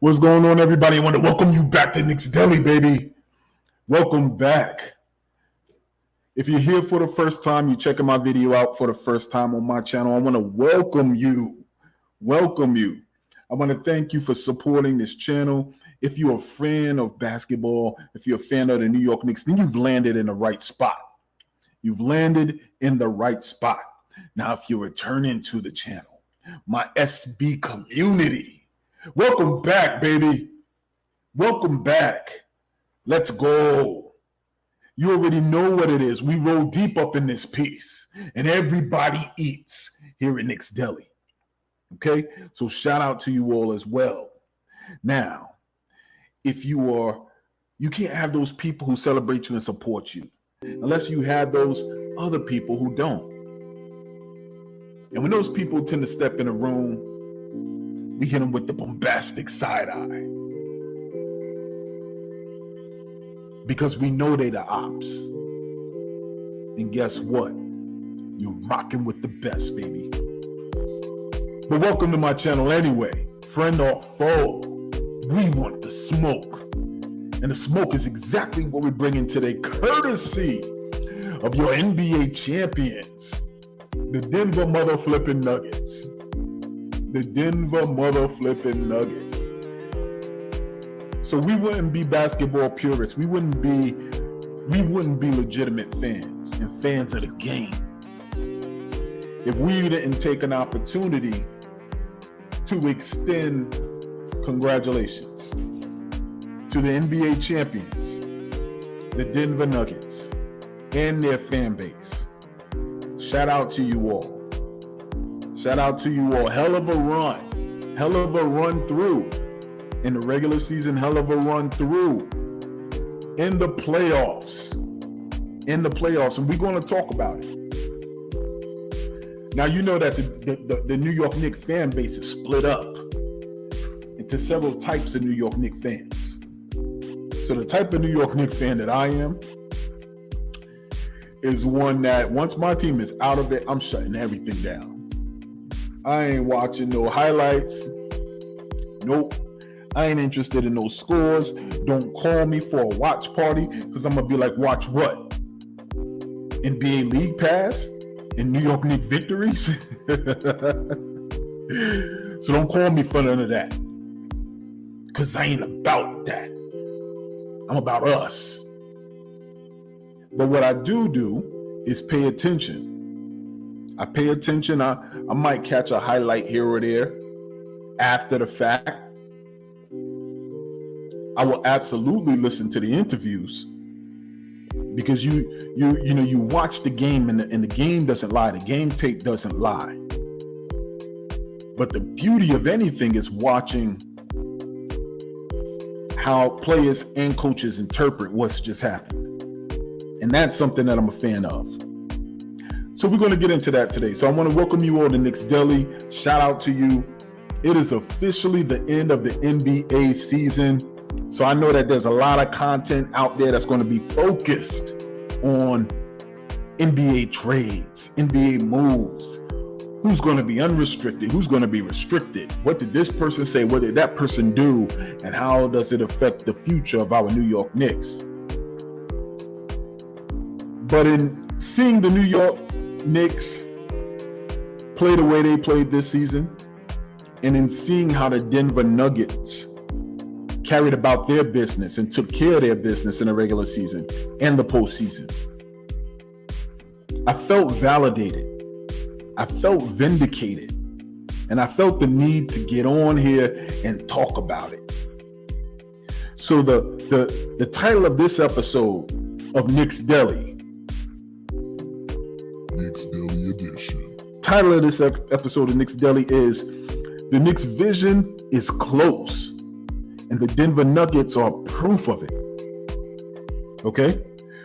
What's going on, everybody? I want to welcome you back to Knicks Deli, baby. Welcome back. If you're here for the first time, you're checking my video out for the first time on my channel, I want to welcome you. Welcome you. I want to thank you for supporting this channel. If you're a fan of basketball, if you're a fan of the New York Knicks, then you've landed in the right spot. You've landed in the right spot. Now, if you're returning to the channel, my SB community, welcome back, baby. Welcome back. Let's go. You already know what it is. We roll deep up in this piece, and everybody eats here at Knicks Deli. Okay? So shout out to you all as well. Now, if you can't have those people who celebrate you and support you unless you have those other people who don't. And when those people tend to step in a room, we hit them with the bombastic side eye. Because we know they the ops. And guess what? You're rocking with the best, baby. But welcome to my channel anyway. Friend or foe, we want the smoke. And the smoke is exactly what we're bringing today, courtesy of your NBA champions, the Denver mother flipping Nuggets. The Denver mother flipping Nuggets. So we wouldn't be basketball purists. We wouldn't be legitimate fans and fans of the game if we didn't take an opportunity to extend congratulations to the NBA champions, the Denver Nuggets, and their fan base. Shout out to you all. Shout out to you all. Hell of a run through. In the regular season, hell of a run through. In the playoffs. And we're going to talk about it. Now, you know that the New York Knicks fan base is split up into several types of New York Knicks fans. So the type of New York Knicks fan that I am is one that once my team is out of it, I'm shutting everything down. I ain't watching no highlights. Nope. I ain't interested in those scores. Don't call me for a watch party because I'm going to be like, watch what? NBA League Pass? And New York Knicks victories? So don't call me for none of that. Because I ain't about that. I'm about us. But what I do is pay attention. I pay attention. I might catch a highlight here or there after the fact. I will absolutely listen to the interviews because you watch the game and the game doesn't lie. The game tape doesn't lie. But the beauty of anything is watching how players and coaches interpret what's just happened. And that's something that I'm a fan of. So we're going to get into that today. So I want to welcome you all to Knicks Deli. Shout out to you. It is officially the end of the NBA season. So I know that there's a lot of content out there that's going to be focused on NBA trades, NBA moves. Who's going to be unrestricted? Who's going to be restricted? What did this person say? What did that person do? And how does it affect the future of our New York Knicks? But in seeing the New York Knicks play the way they played this season, and in seeing how the Denver Nuggets carried about their business and took care of their business in the regular season and the postseason, I felt validated. I felt vindicated. And I felt the need to get on here and talk about it. So the title of this episode of Knicks Deli, Knicks Deli Edition. Title of this episode of Knicks Deli is The Knicks' Vision is Close. And the Denver Nuggets are proof of it. Okay?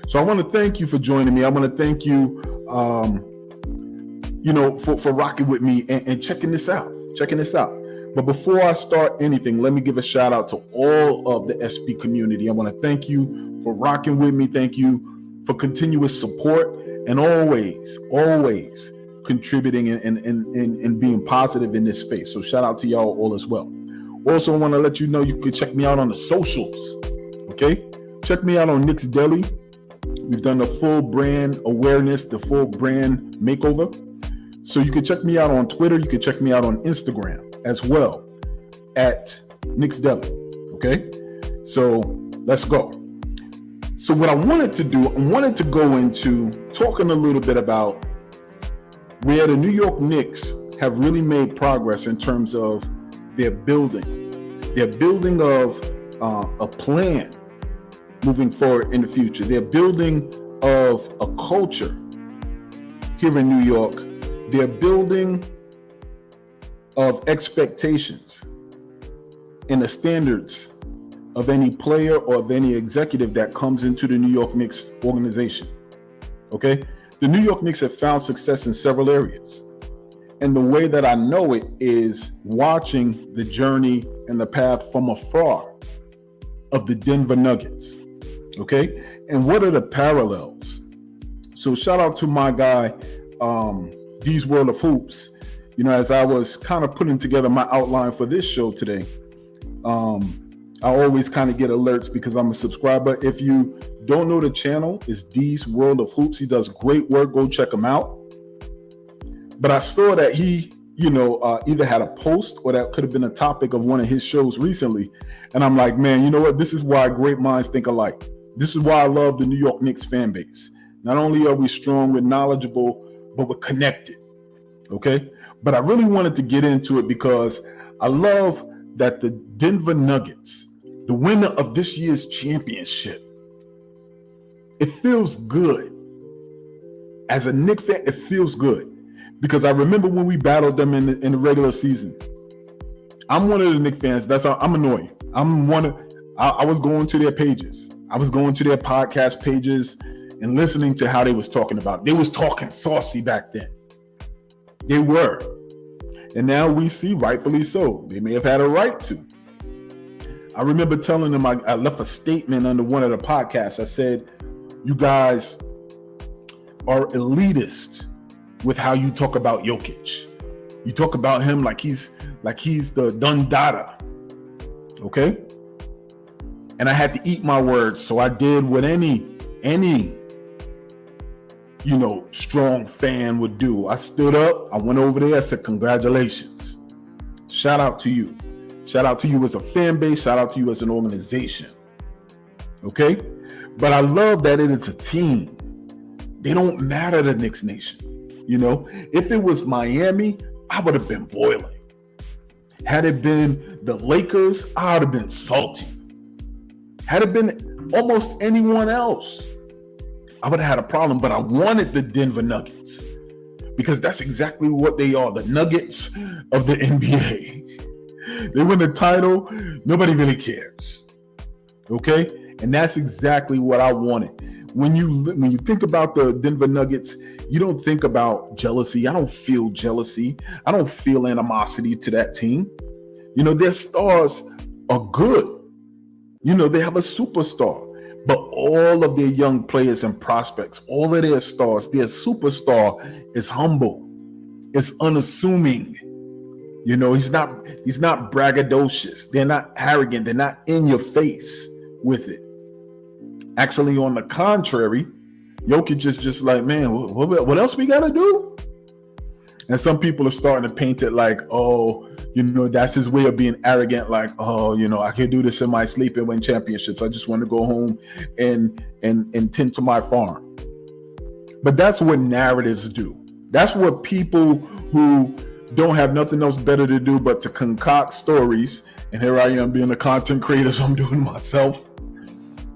So I want to thank you for joining me. I want to thank you, for rocking with me and checking this out. But before I start anything, let me give a shout out to all of the SB community. I want to thank you for rocking with me. Thank you for continuous support and always contributing and being positive in this space. So shout out to y'all all as well. Also, want to let you know you can check me out on the socials. Okay? Check me out on Knicks Daily. We've done the full brand awareness, the full brand makeover. So you can check me out on Twitter. You can check me out on Instagram as well at Knicks Daily. Okay? So let's go. So what I wanted to do, I wanted to go into talking a little bit about where the New York Knicks have really made progress in terms of their building of a plan moving forward in the future. Their building of a culture here in New York. Their building of expectations and the standards of any player or of any executive that comes into the New York Knicks organization. Okay? The New York Knicks have found success in several areas. And the way that I know it is watching the journey and the path from afar of the Denver Nuggets. Okay? And what are the parallels? So shout out to my guy, D's World of Hoops. You know, as I was kind of putting together my outline for this show today, I always kind of get alerts because I'm a subscriber. If you don't know the channel, it's D's World of Hoops. He does great work. Go check him out. But I saw that he, either had a post or that could have been a topic of one of his shows recently. And I'm like, man, you know what? This is why great minds think alike. This is why I love the New York Knicks fan base. Not only are we strong, we're knowledgeable, but we're connected. Okay? But I really wanted to get into it because I love that the Denver Nuggets, the winner of this year's championship, it feels good. As a Knicks fan, it feels good. Because I remember when we battled them in the regular season. I'm one of the Knicks fans. That's how I'm annoying. I was going to their pages. I was going to their podcast pages and listening to how they was talking about it. They was talking saucy back then. They were. And now we see, rightfully so, they may have had a right to. I remember telling them, I left a statement under one of the podcasts. I said, you guys are elitist with how you talk about Jokic. You talk about him like he's the Dun Dada. Okay? And I had to eat my words. So I did what any strong fan would do. I stood up, I went over there, I said, congratulations. Shout out to you. Shout out to you as a fan base. Shout out to you as an organization. Okay? But I love that it's a team. They don't matter to Knicks Nation. If it was Miami, I would have been boiling. Had it been the Lakers, I would have been salty. Had it been almost anyone else, I would have had a problem, but I wanted the Denver Nuggets because that's exactly what they are, the Nuggets of the NBA. They win the title, nobody really cares. Okay? And that's exactly what I wanted. When you think about the Denver Nuggets, you don't think about jealousy. I don't feel jealousy. I don't feel animosity to that team. Their stars are good. They have a superstar. But all of their young players and prospects, all of their stars, their superstar is humble, is unassuming. He's not braggadocious. They're not arrogant. They're not in your face with it. Actually, on the contrary, Jokic is just like, man, what else we got to do? And some people are starting to paint it like, that's his way of being arrogant. Like, I can do this in my sleep and win championships. I just want to go home and tend to my farm. But that's what narratives do. That's what people who don't have nothing else better to do but to concoct stories. And here I am being a content creator, so I'm doing it myself.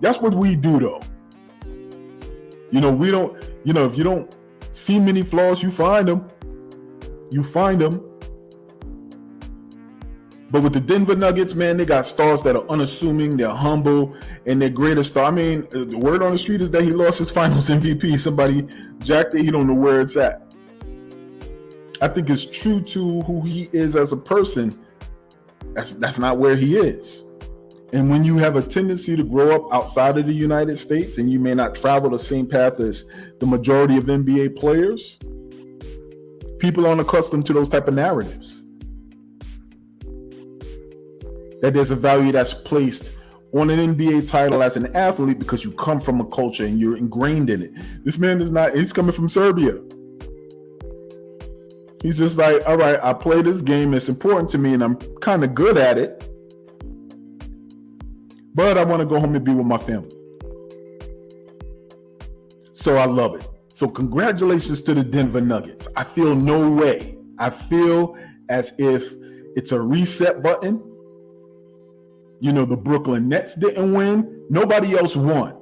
That's what we do, though. We don't, if you don't see many flaws, you find them. But with the Denver Nuggets, man, they got stars that are unassuming, they're humble, and their greatest star. I mean, the word on the street is that he lost his finals MVP. Somebody jacked it, he don't know where it's at. I think it's true to who he is as a person. That's not where he is. And when you have a tendency to grow up outside of the United States and you may not travel the same path as the majority of NBA players, people aren't accustomed to those type of narratives. that there's a value that's placed on an NBA title as an athlete because you come from a culture and you're ingrained in it. This man is not, he's coming from Serbia. He's just like, all right, I play this game. It's important to me and I'm kind of good at it. But I want to go home and be with my family. So I love it. So congratulations to the Denver Nuggets. I feel no way. I feel as if it's a reset button. You know, the Brooklyn Nets didn't win. Nobody else won.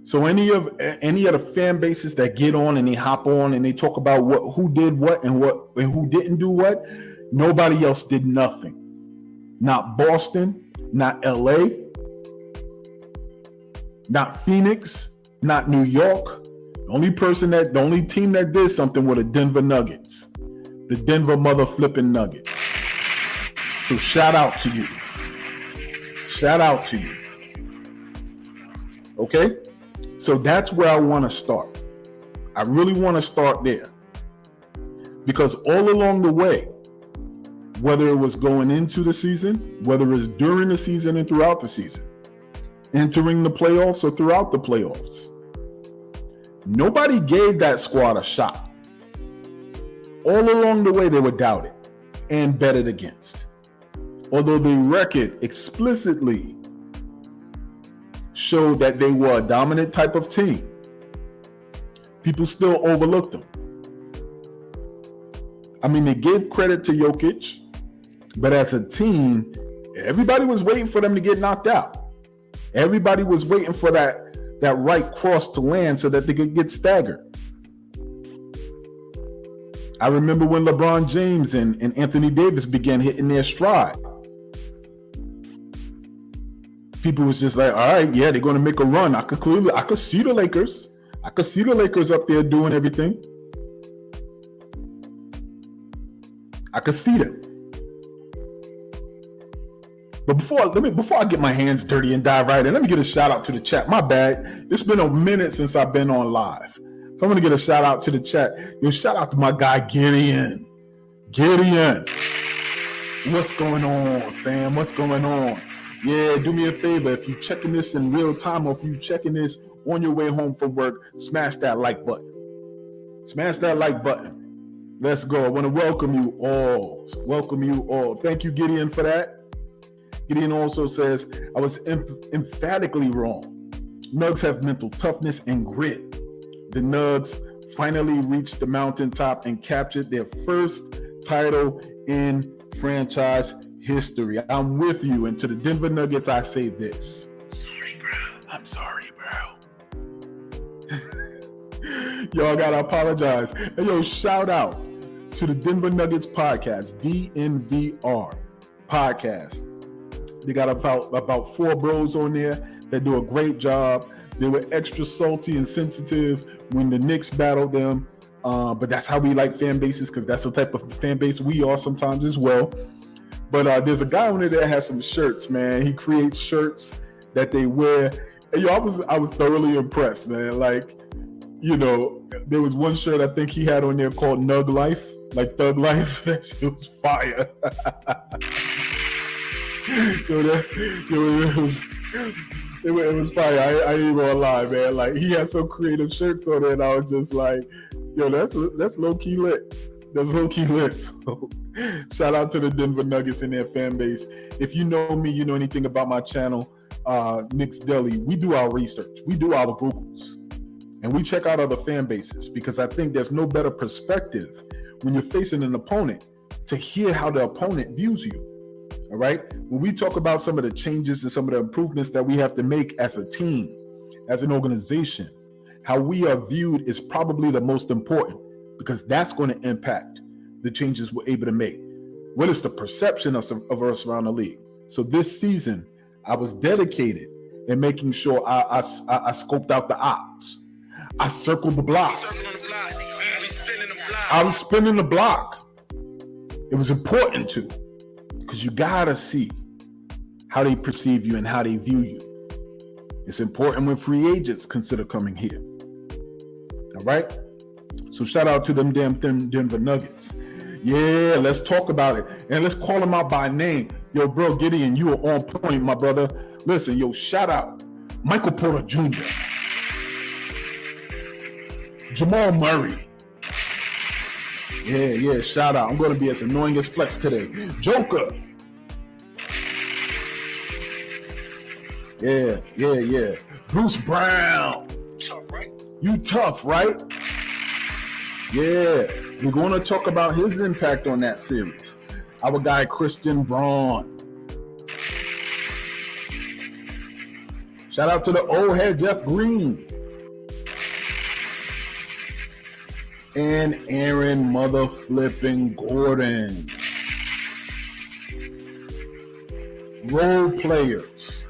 So any of the fan bases that get on and they hop on and they talk about who did what and who didn't do what, nobody else did nothing. Not Boston, not LA, not Phoenix, not New York. The only team that did something were the Denver Nuggets. The Denver mother flipping Nuggets. So shout out to you. Shout out to you. Okay? So that's where I want to start. I really want to start there. Because all along the way, whether it was going into the season, whether it's during the season and throughout the season, entering the playoffs or throughout the playoffs, nobody gave that squad a shot. All along the way, they were doubted and betted against. Although the record explicitly showed that they were a dominant type of team, people still overlooked them. I mean, they gave credit to Jokic, but as a team, everybody was waiting for them to get knocked out. Everybody was waiting for that right cross to land so that they could get staggered. I remember when LeBron James and Anthony Davis began hitting their stride. People was just like, all right, yeah, they're going to make a run. I could see the Lakers. I could see the Lakers up there doing everything. I could see them. But before I get my hands dirty and dive right in, let me get a shout out to the chat. My bad. It's been a minute since I've been on live. So I'm going to get a shout out to the chat. Yo, shout out to my guy, Gideon. Gideon. What's going on, fam? What's going on? Yeah, do me a favor. If you're checking this in real time or if you're checking this on your way home from work, smash that like button. Smash that like button. Let's go. I want to welcome you all. Welcome you all. Thank you, Gideon, for that. Gideon also says, I was emphatically wrong. Nugs have mental toughness and grit. The Nugs finally reached the mountaintop and captured their first title in franchise history. I'm with you. And to the Denver Nuggets, I say this. Sorry, bro. I'm sorry, bro. Y'all gotta apologize. Hey, yo, shout out to the Denver Nuggets podcast, DNVR podcast. They got about 4 bros on there that do a great job. They were extra salty and sensitive when the Knicks battled them. But that's how we like fan bases, because that's the type of fan base we are sometimes as well. But there's a guy on there that has some shirts, man. He creates shirts that they wear. And yo, I was thoroughly impressed, man. Like, you know, there was one shirt I think he had on there called Nug Life, like Thug Life. That shit was fire. It was fire. I ain't gonna lie, man. Like, he had some creative shirts on there, and I was just like, yo, that's low key lit. That's low key lit. So, shout out to the Denver Nuggets and their fan base. If you know me, you know anything about my channel, Knicks Deli. We do our research. We do our Googles, and we check out other fan bases, because I think there's no better perspective when you're facing an opponent to hear how the opponent views you. All right. When we talk about some of the changes and some of the improvements that we have to make as a team, as an organization, how we are viewed is probably the most important, because that's going to impact the changes we're able to make. What is the perception of us around the league? So this season, I was dedicated in making sure I scoped out the ops. I circled the block. I was spinning the block. It was important to. Because you gotta see how they perceive you and how they view you. It's important when free agents consider coming here. All right? So shout out to them damn Denver Nuggets. Yeah, let's talk about it. And let's call them out by name. Yo, bro, Gideon, you are on point, my brother. Listen, yo, shout out Michael Porter Jr., Jamal Murray. Yeah, shout out. I'm going to be as annoying as Flex today. Joker. Yeah. Bruce Brown. Tough, right? You tough, right? Yeah. We're going to talk about his impact on that series. Our guy, Christian Braun. Shout out to the old head, Jeff Green. And Aaron mother flipping Gordon. Role players.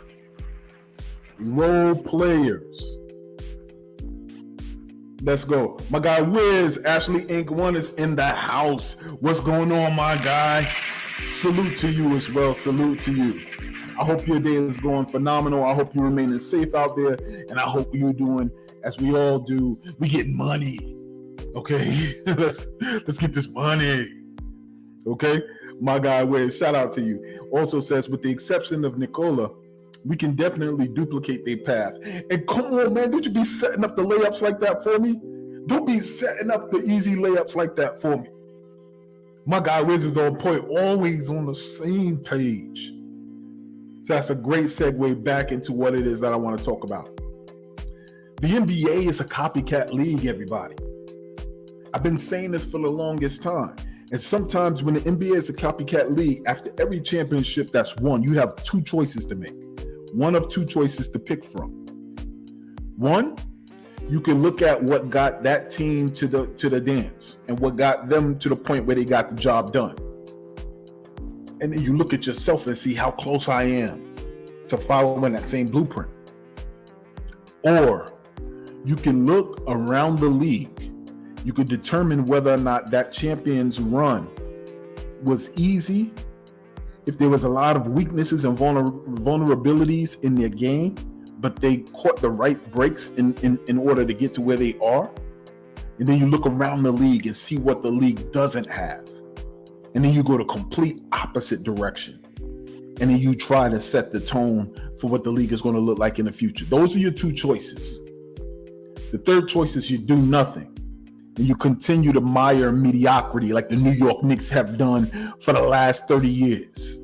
Let's go. My guy Wiz, Ashley Inc. 1 is in the house. What's going on, my guy? Salute to you as well. Salute to you. I hope your day is going phenomenal. I hope you're remaining safe out there. And I hope you're doing, as we all do, we get money. Okay? let's get this money. Okay? My guy Wiz, shout out to you. Also says, with the exception of Nicola, we can definitely duplicate their path. And come on, man, don't you be setting up the layups like that for me? Don't be setting up the easy layups like that for me. My guy Wiz is on point, always on the same page. So that's a great segue back into what it is that I want to talk about. The NBA is a copycat league, everybody. I've been saying this for the longest time. And sometimes when the NBA is a copycat league, after every championship that's won, you have two choices to make. One of two choices to pick from. One, you can look at what got that team to the dance and what got them to the point where they got the job done. And then you look at yourself and see how close I am to following that same blueprint. Or you can look around the league. You can determine whether or not that champion's run was easy, if there was a lot of weaknesses and vulnerabilities in their game, but they caught the right breaks in order to get to where they are. And then you look around the league and see what the league doesn't have. And then you go the complete opposite direction. And then you try to set the tone for what the league is going to look like in the future. Those are your two choices. The third choice is you do nothing. And you continue to mire mediocrity like the New York Knicks have done for the last 30 years.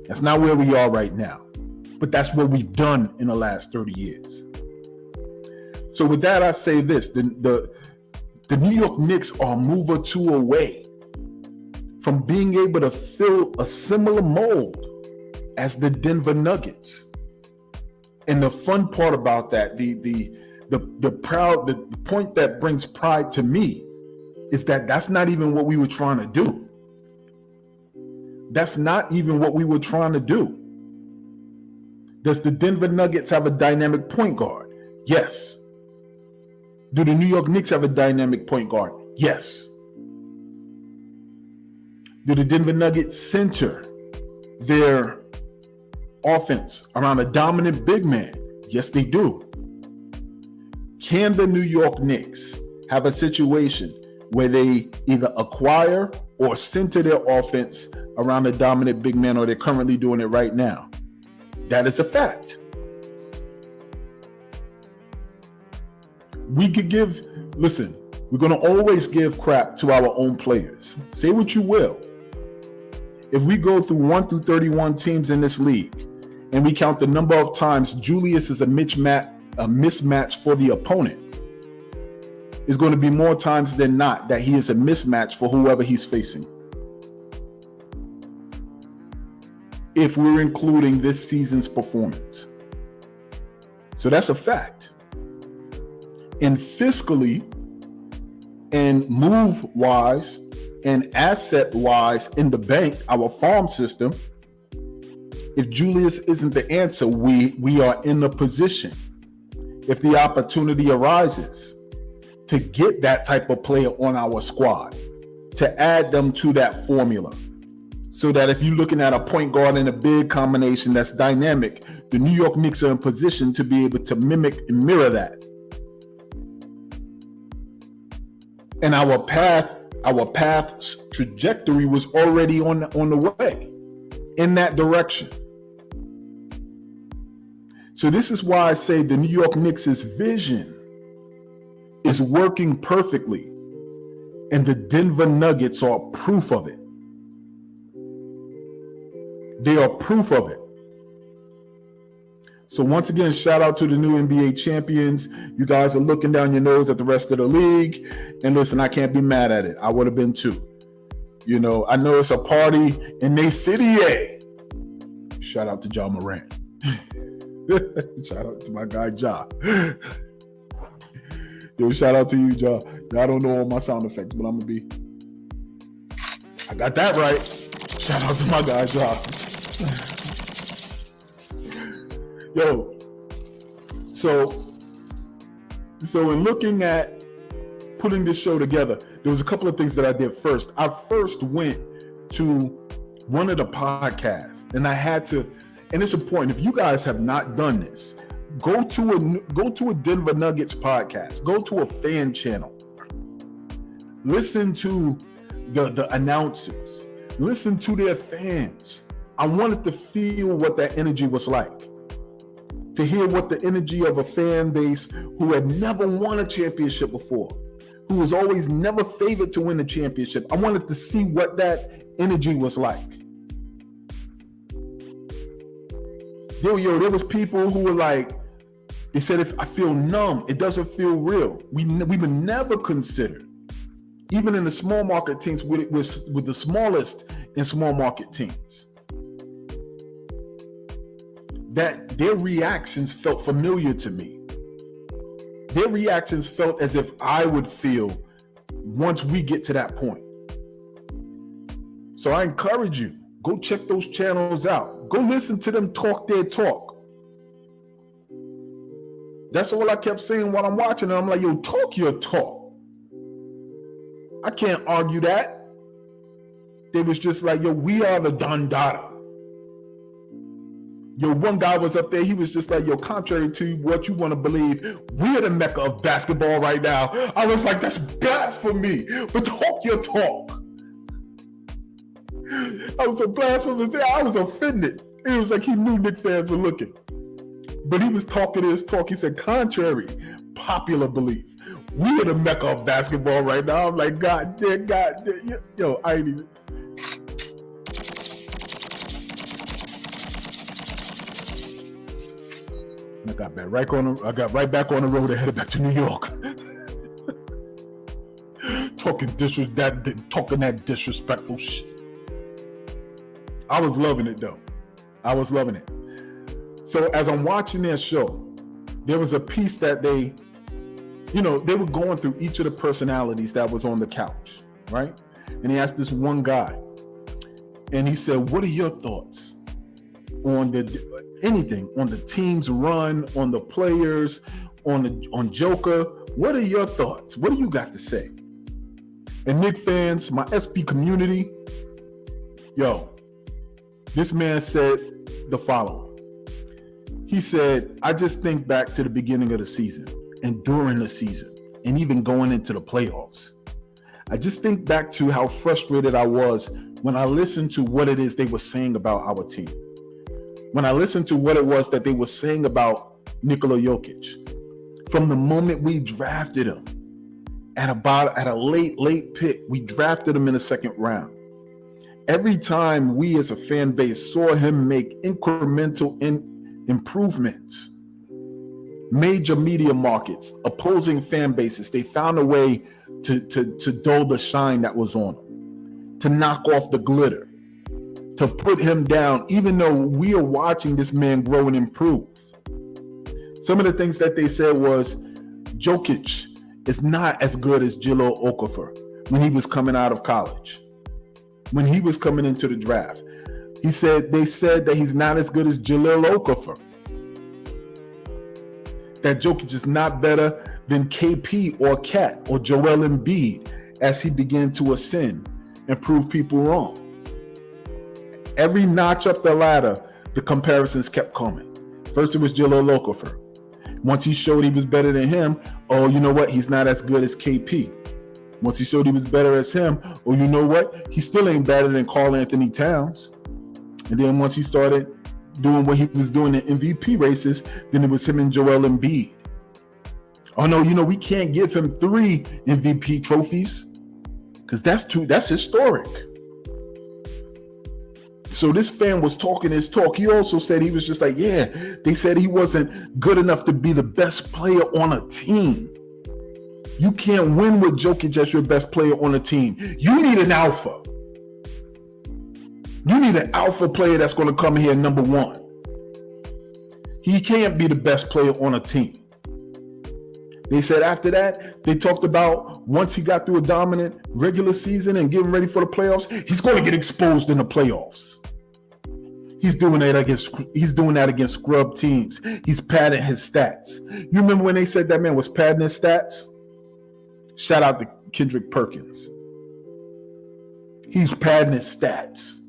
That's not where we are right now, but that's what we've done in the last 30 years. So with that, I say this, the New York Knicks are a move or two away from being able to fill a similar mold as the Denver Nuggets. And the fun part about that, the point that brings pride to me is that that's not even what we were trying to do. That's not even what we were trying to do. Does the Denver Nuggets have a dynamic point guard? Yes. Do the New York Knicks have a dynamic point guard? Yes. Do the Denver Nuggets center their offense around a dominant big man? Yes, they do. Can the New York Knicks have a situation where they either acquire or center their offense around a dominant big man, or they're currently doing it right now? That is a fact. We could we're going to always give crap to our own players. Say what you will. If we go through 1 through 31 teams in this league and we count the number of times Julius is a mismatch for the opponent, it's going to be more times than not that he is a mismatch for whoever he's facing. If we're including this season's performance. So that's a fact. And fiscally and move-wise and asset-wise in the bank, our farm system, if Julius isn't the answer, we are in a position, if the opportunity arises, to get that type of player on our squad, to add them to that formula. So that if you're looking at a point guard and a big combination that's dynamic, the New York Knicks are in position to be able to mimic and mirror that. And our path's trajectory was already on the way. in that direction. So this is why I say the New York Knicks' vision is working perfectly, and the Denver Nuggets are proof of it. They are proof of it. So once again, shout out to the new NBA champions. You guys are looking down your nose at the rest of the league. And listen, I can't be mad at it. I would have been too. You know, I know it's a party in they city. Shout out to Ja Morant. Shout out to my guy Ja. Yo, shout out to you, Ja. I don't know all my sound effects, but I'm gonna I got that right. Shout out to my guy Ja. Yo, so in looking at putting this show together, there was a couple of things that I did first. I first went to one of the podcasts, and I had to. And it's important. If you guys have not done this, go to a Denver Nuggets podcast. Go to a fan channel. Listen to the announcers. Listen to their fans. I wanted to feel what that energy was like. To hear what the energy of a fan base who had never won a championship before, who was always never favored to win a championship. I wanted to see what that energy was like. There was people who were like, they said, if I feel numb, it doesn't feel real. We were never considered, even in the small market teams, with the smallest in small market teams, that their reactions felt familiar to me. Their reactions felt as if I would feel once we get to that point. So I encourage you, go check those channels out. Go listen to them talk their talk. That's all I kept saying while I'm watching it. I'm like, yo, talk your talk. I can't argue that. They was just like, yo, we are the Dondada. Yo, one guy was up there, he was just like, yo, contrary to what you want to believe, we're the mecca of basketball right now. I was like, that's blasphemy, but talk your talk. I was so blasphemous. I was offended. It was like he knew Knicks fans were looking. But he was talking his talk. He said, contrary, popular belief. We are the mecca of basketball right now. I'm like, God damn. Yo, I ain't even. I got right back on the road and headed back to New York. Talking that disrespectful shit. I was loving it though. I was loving it. So as I'm watching their show, there was a piece that they were going through each of the personalities that was on the couch, right? And he asked this one guy, and he said, what are your thoughts on anything, on the team's run, on the players, on Joker? What are your thoughts? What do you got to say? And Knicks fans, my SB community, yo, this man said the following. He said, I just think back to the beginning of the season and during the season and even going into the playoffs. I just think back to how frustrated I was when I listened to what it is they were saying about our team. When I listened to what it was that they were saying about Nikola Jokic. From the moment we drafted him at a late pick, we drafted him in the second round. Every time we as a fan base saw him make incremental improvements, major media markets, opposing fan bases, they found a way to dull the shine that was on him, to knock off the glitter, to put him down, even though we are watching this man grow and improve. Some of the things that they said was, Jokic is not as good as Jahlil Okafor when he was coming out of college. When he was coming into the draft, they said that he's not as good as Jahlil Okafor. That Jokic is not better than KP or Cat or Joel Embiid as he began to ascend and prove people wrong. Every notch up the ladder, the comparisons kept coming. First it was Jahlil Okafor. Once he showed he was better than him, oh, you know what? He's not as good as KP. Once he showed he was better as him, oh, you know what? He still ain't better than Karl Anthony Towns. And then once he started doing what he was doing in MVP races, then it was him and Joel Embiid. Oh no, we can't give him 3 MVP trophies because that's historic. So this fan was talking his talk. He also said he was just like, yeah, they said he wasn't good enough to be the best player on a team. You can't win with Jokic as your best player on a team. You need an alpha. You need an alpha player that's going to come here number 1. He can't be the best player on a team. They said after that, they talked about once he got through a dominant regular season and getting ready for the playoffs, he's going to get exposed in the playoffs. He's doing that against scrub teams. He's padding his stats. You remember when they said that man was padding his stats? Shout out to Kendrick Perkins. He's padding his stats.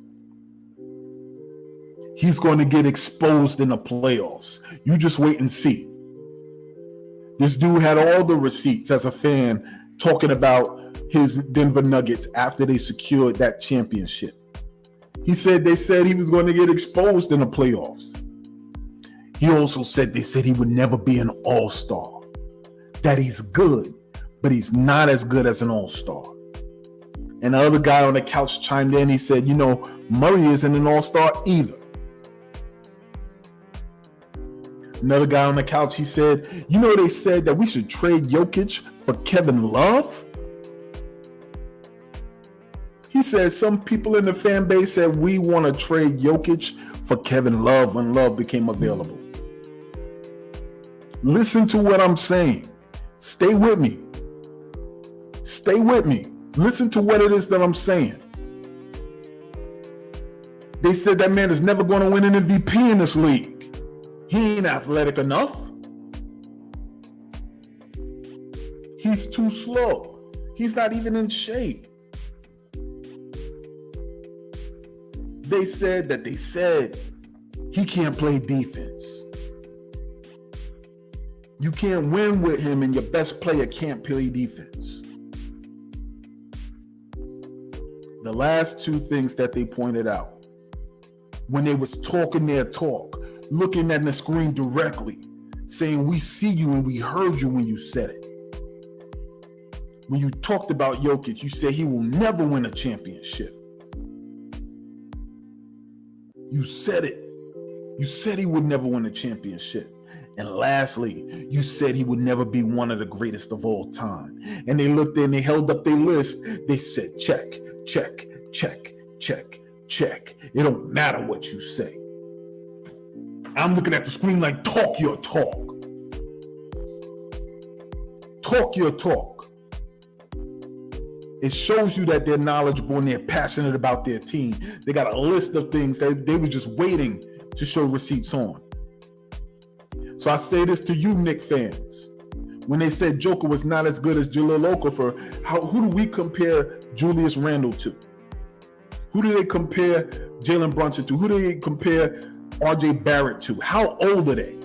He's going to get exposed in the playoffs. You just wait and see. This dude had all the receipts as a fan talking about his Denver Nuggets after they secured that championship. They said he was going to get exposed in the playoffs. He also said they said he would never be an all-star. That he's good, but he's not as good as an all-star. And the other guy on the couch chimed in. He said, Murray isn't an all-star either. Another guy on the couch, he said, they said that we should trade Jokic for Kevin Love? He said some people in the fan base said we want to trade Jokic for Kevin Love when Love became available. Listen to what I'm saying. Stay with me. Stay with me. Listen to what it is that I'm saying. They said that man is never going to win an MVP in this league. He ain't athletic enough. He's too slow. He's not even in shape. They said he can't play defense. You can't win with him and your best player can't play defense. The last 2 things that they pointed out when they was talking their talk, looking at the screen directly, saying, we see you and we heard you when you said it. When you talked about Jokic, you said he will never win a championship. You said it. You said he would never win a championship. And lastly, you said he would never be one of the greatest of all time. And they looked and they held up their list. They said, check, check, check, check, check. It don't matter what you say. I'm looking at the screen like, talk your talk. Talk your talk. It shows you that they're knowledgeable and they're passionate about their team. They got a list of things that they were just waiting to show receipts on. So I say this to you, Knicks fans. When they said Joker was not as good as Jahlil Okafor, who do we compare Julius Randle to? Who do they compare Jalen Brunson to? Who do they compare RJ Barrett to? How old are they?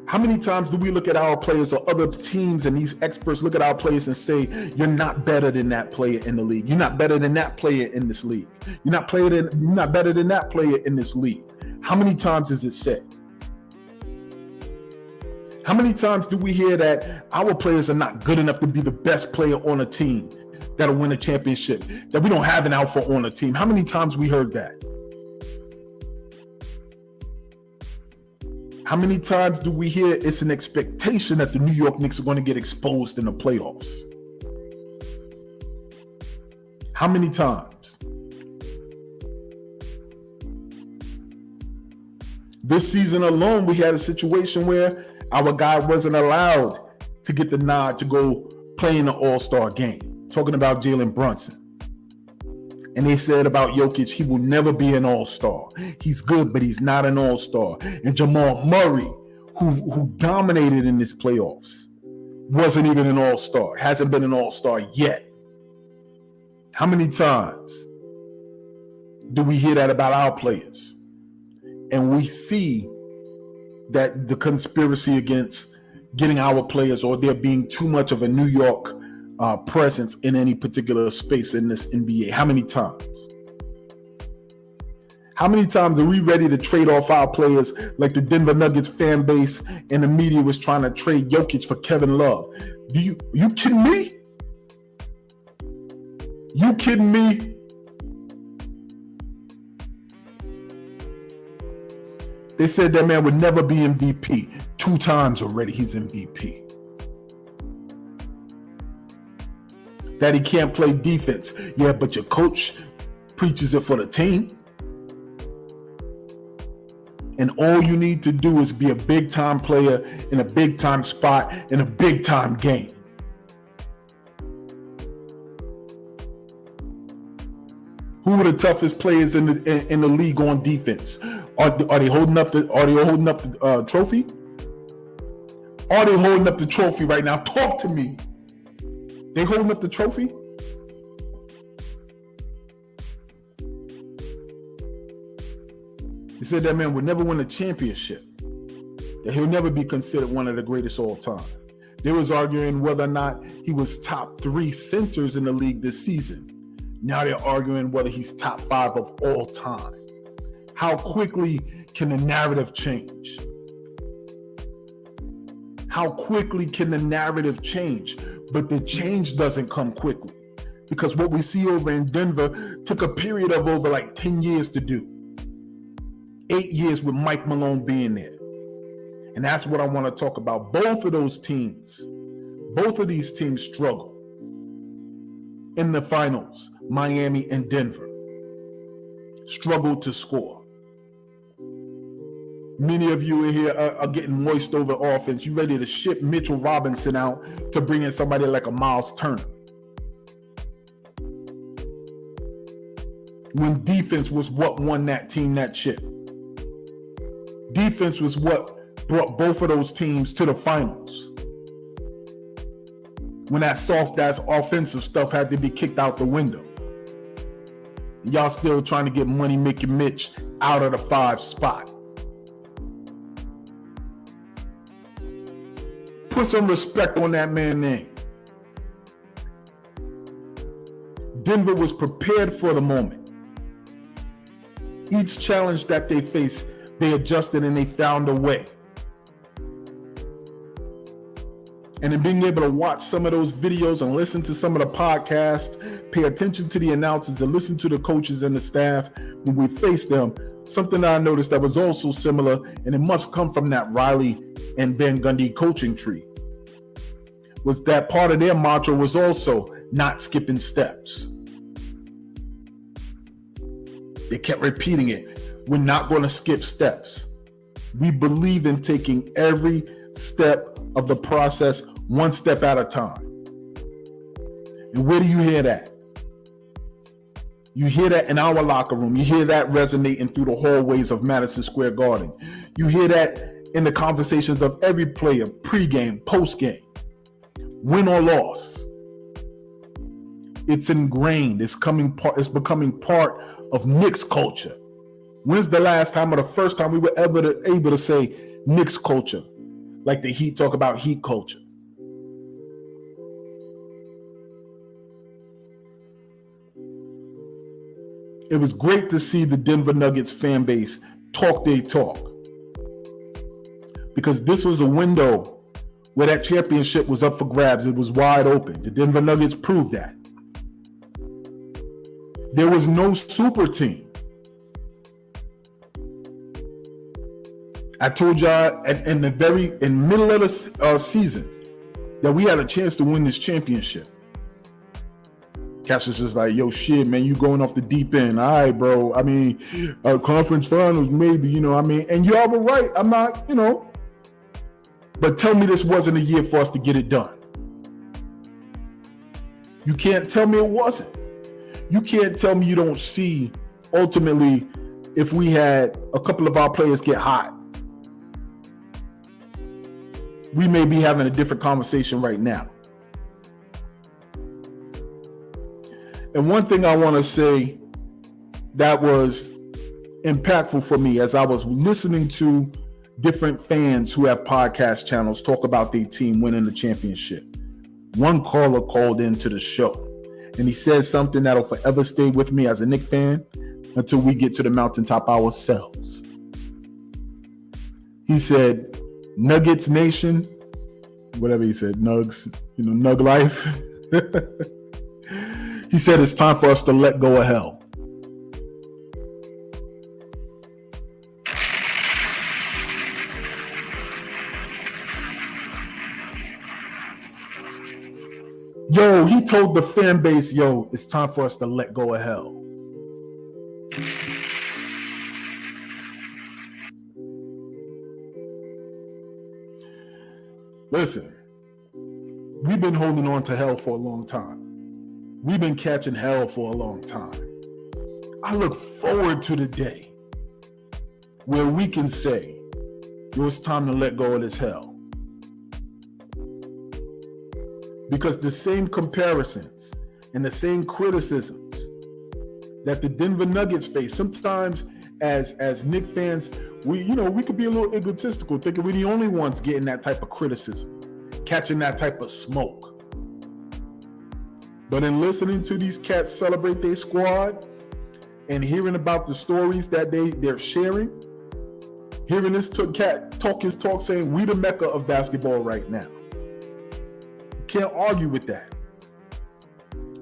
How many times do we look at our players or other teams and these experts look at our players and say, you're not better than that player in the league. You're not better than that player in this league. You're not better than that player in this league. How many times is it said? How many times do we hear that our players are not good enough to be the best player on a team that'll win a championship, that we don't have an alpha on a team? How many times we heard that? How many times do we hear it's an expectation that the New York Knicks are going to get exposed in the playoffs? How many times? This season alone, we had a situation where our guy wasn't allowed to get the nod to go play in the All-Star game. Talking about Jalen Brunson. And they said about Jokic, he will never be an all-star. He's good, but he's not an all-star. And Jamal Murray, who dominated in this playoffs, wasn't even an all-star, hasn't been an all-star yet. How many times do we hear that about our players? And we see that the conspiracy against getting our players, or there being too much of a New York presence in any particular space in this NBA? How many times? How many times are we ready to trade off our players like the Denver Nuggets fan base and the media was trying to trade Jokic for Kevin Love? You kidding me? You kidding me? They said that man would never be MVP. 2 times already he's MVP. That he can't play defense. Yeah, but your coach preaches it for the team. And all you need to do is be a big-time player in a big-time spot in a big-time game. Who are the toughest players in the league on defense? Are they holding up the trophy? Are they holding up the trophy right now? Talk to me. They holding up the trophy? He said that man would never win a championship, that he'll never be considered one of the greatest all time. They was arguing whether or not he was top 3 centers in the league this season. Now they're arguing whether he's top 5 of all time. How quickly can the narrative change? How quickly can the narrative change? But the change doesn't come quickly, because what we see over in Denver took a period of over like 10 years to do. 8 years with Mike Malone being there. And that's what I want to talk about. Both of these teams struggle in the finals. Miami and Denver struggled to score. Many of you in here are getting moist over offense. You ready to ship Mitchell Robinson out to bring in somebody like a Miles Turner, when defense was what won that team that ship. Defense was what brought both of those teams to the finals, when that soft-ass offensive stuff had to be kicked out the window. Y'all still trying to get Money Making Mitch out of the 5 spot. Put some respect on that man's name. Denver was prepared for the moment. Each challenge that they faced, they adjusted and they found a way. And in being able to watch some of those videos and listen to some of the podcasts, pay attention to the announcers and listen to the coaches and the staff when we faced them, something that I noticed that was also similar, and it must come from that Riley and Van Gundy coaching tree, was that part of their mantra was also not skipping steps. They kept repeating it. We're not going to skip steps. We believe in taking every step of the process, one step at a time. And where do you hear that? You hear that in our locker room. You hear that resonating through the hallways of Madison Square Garden. You hear that in the conversations of every player, pregame, postgame, win or loss. It's ingrained. It's becoming part of Knicks culture. When's the last time or the first time we were able to say Knicks culture? Like the Heat talk about Heat culture. It was great to see the Denver Nuggets fan base talk their talk, because this was a window where that championship was up for grabs. It was wide open. The Denver Nuggets proved that. There was no super team. I told y'all in the middle of the season that we had a chance to win this championship. Cass was just like, yo, shit, man, you going off the deep end. All right, bro. I mean, conference finals, maybe, and y'all were right. I'm not, but tell me this wasn't a year for us to get it done. You can't tell me it wasn't. You can't tell me you don't see, ultimately, if we had a couple of our players get hot, we may be having a different conversation right now. And one thing I want to say that was impactful for me as I was listening to different fans who have podcast channels talk about their team winning the championship, one caller called into the show, and he said something that'll forever stay with me as a Knicks fan until we get to the mountaintop ourselves. He said, Nuggets Nation, whatever he said, Nugs, Nug life. He said it's time for us to let go of hell. Yo, he told the fan base, yo, it's time for us to let go of hell. Listen, we've been holding on to hell for a long time. We've been catching hell for a long time. I look forward to the day where we can say, yo, it's time to let go of this hell. Because the same comparisons and the same criticisms that the Denver Nuggets face, sometimes as Knicks fans, we could be a little egotistical, thinking we're the only ones getting that type of criticism, catching that type of smoke. But in listening to these cats celebrate their squad and hearing about the stories that they're sharing, hearing this cat talk his talk saying we the mecca of basketball right now. Can't argue with that.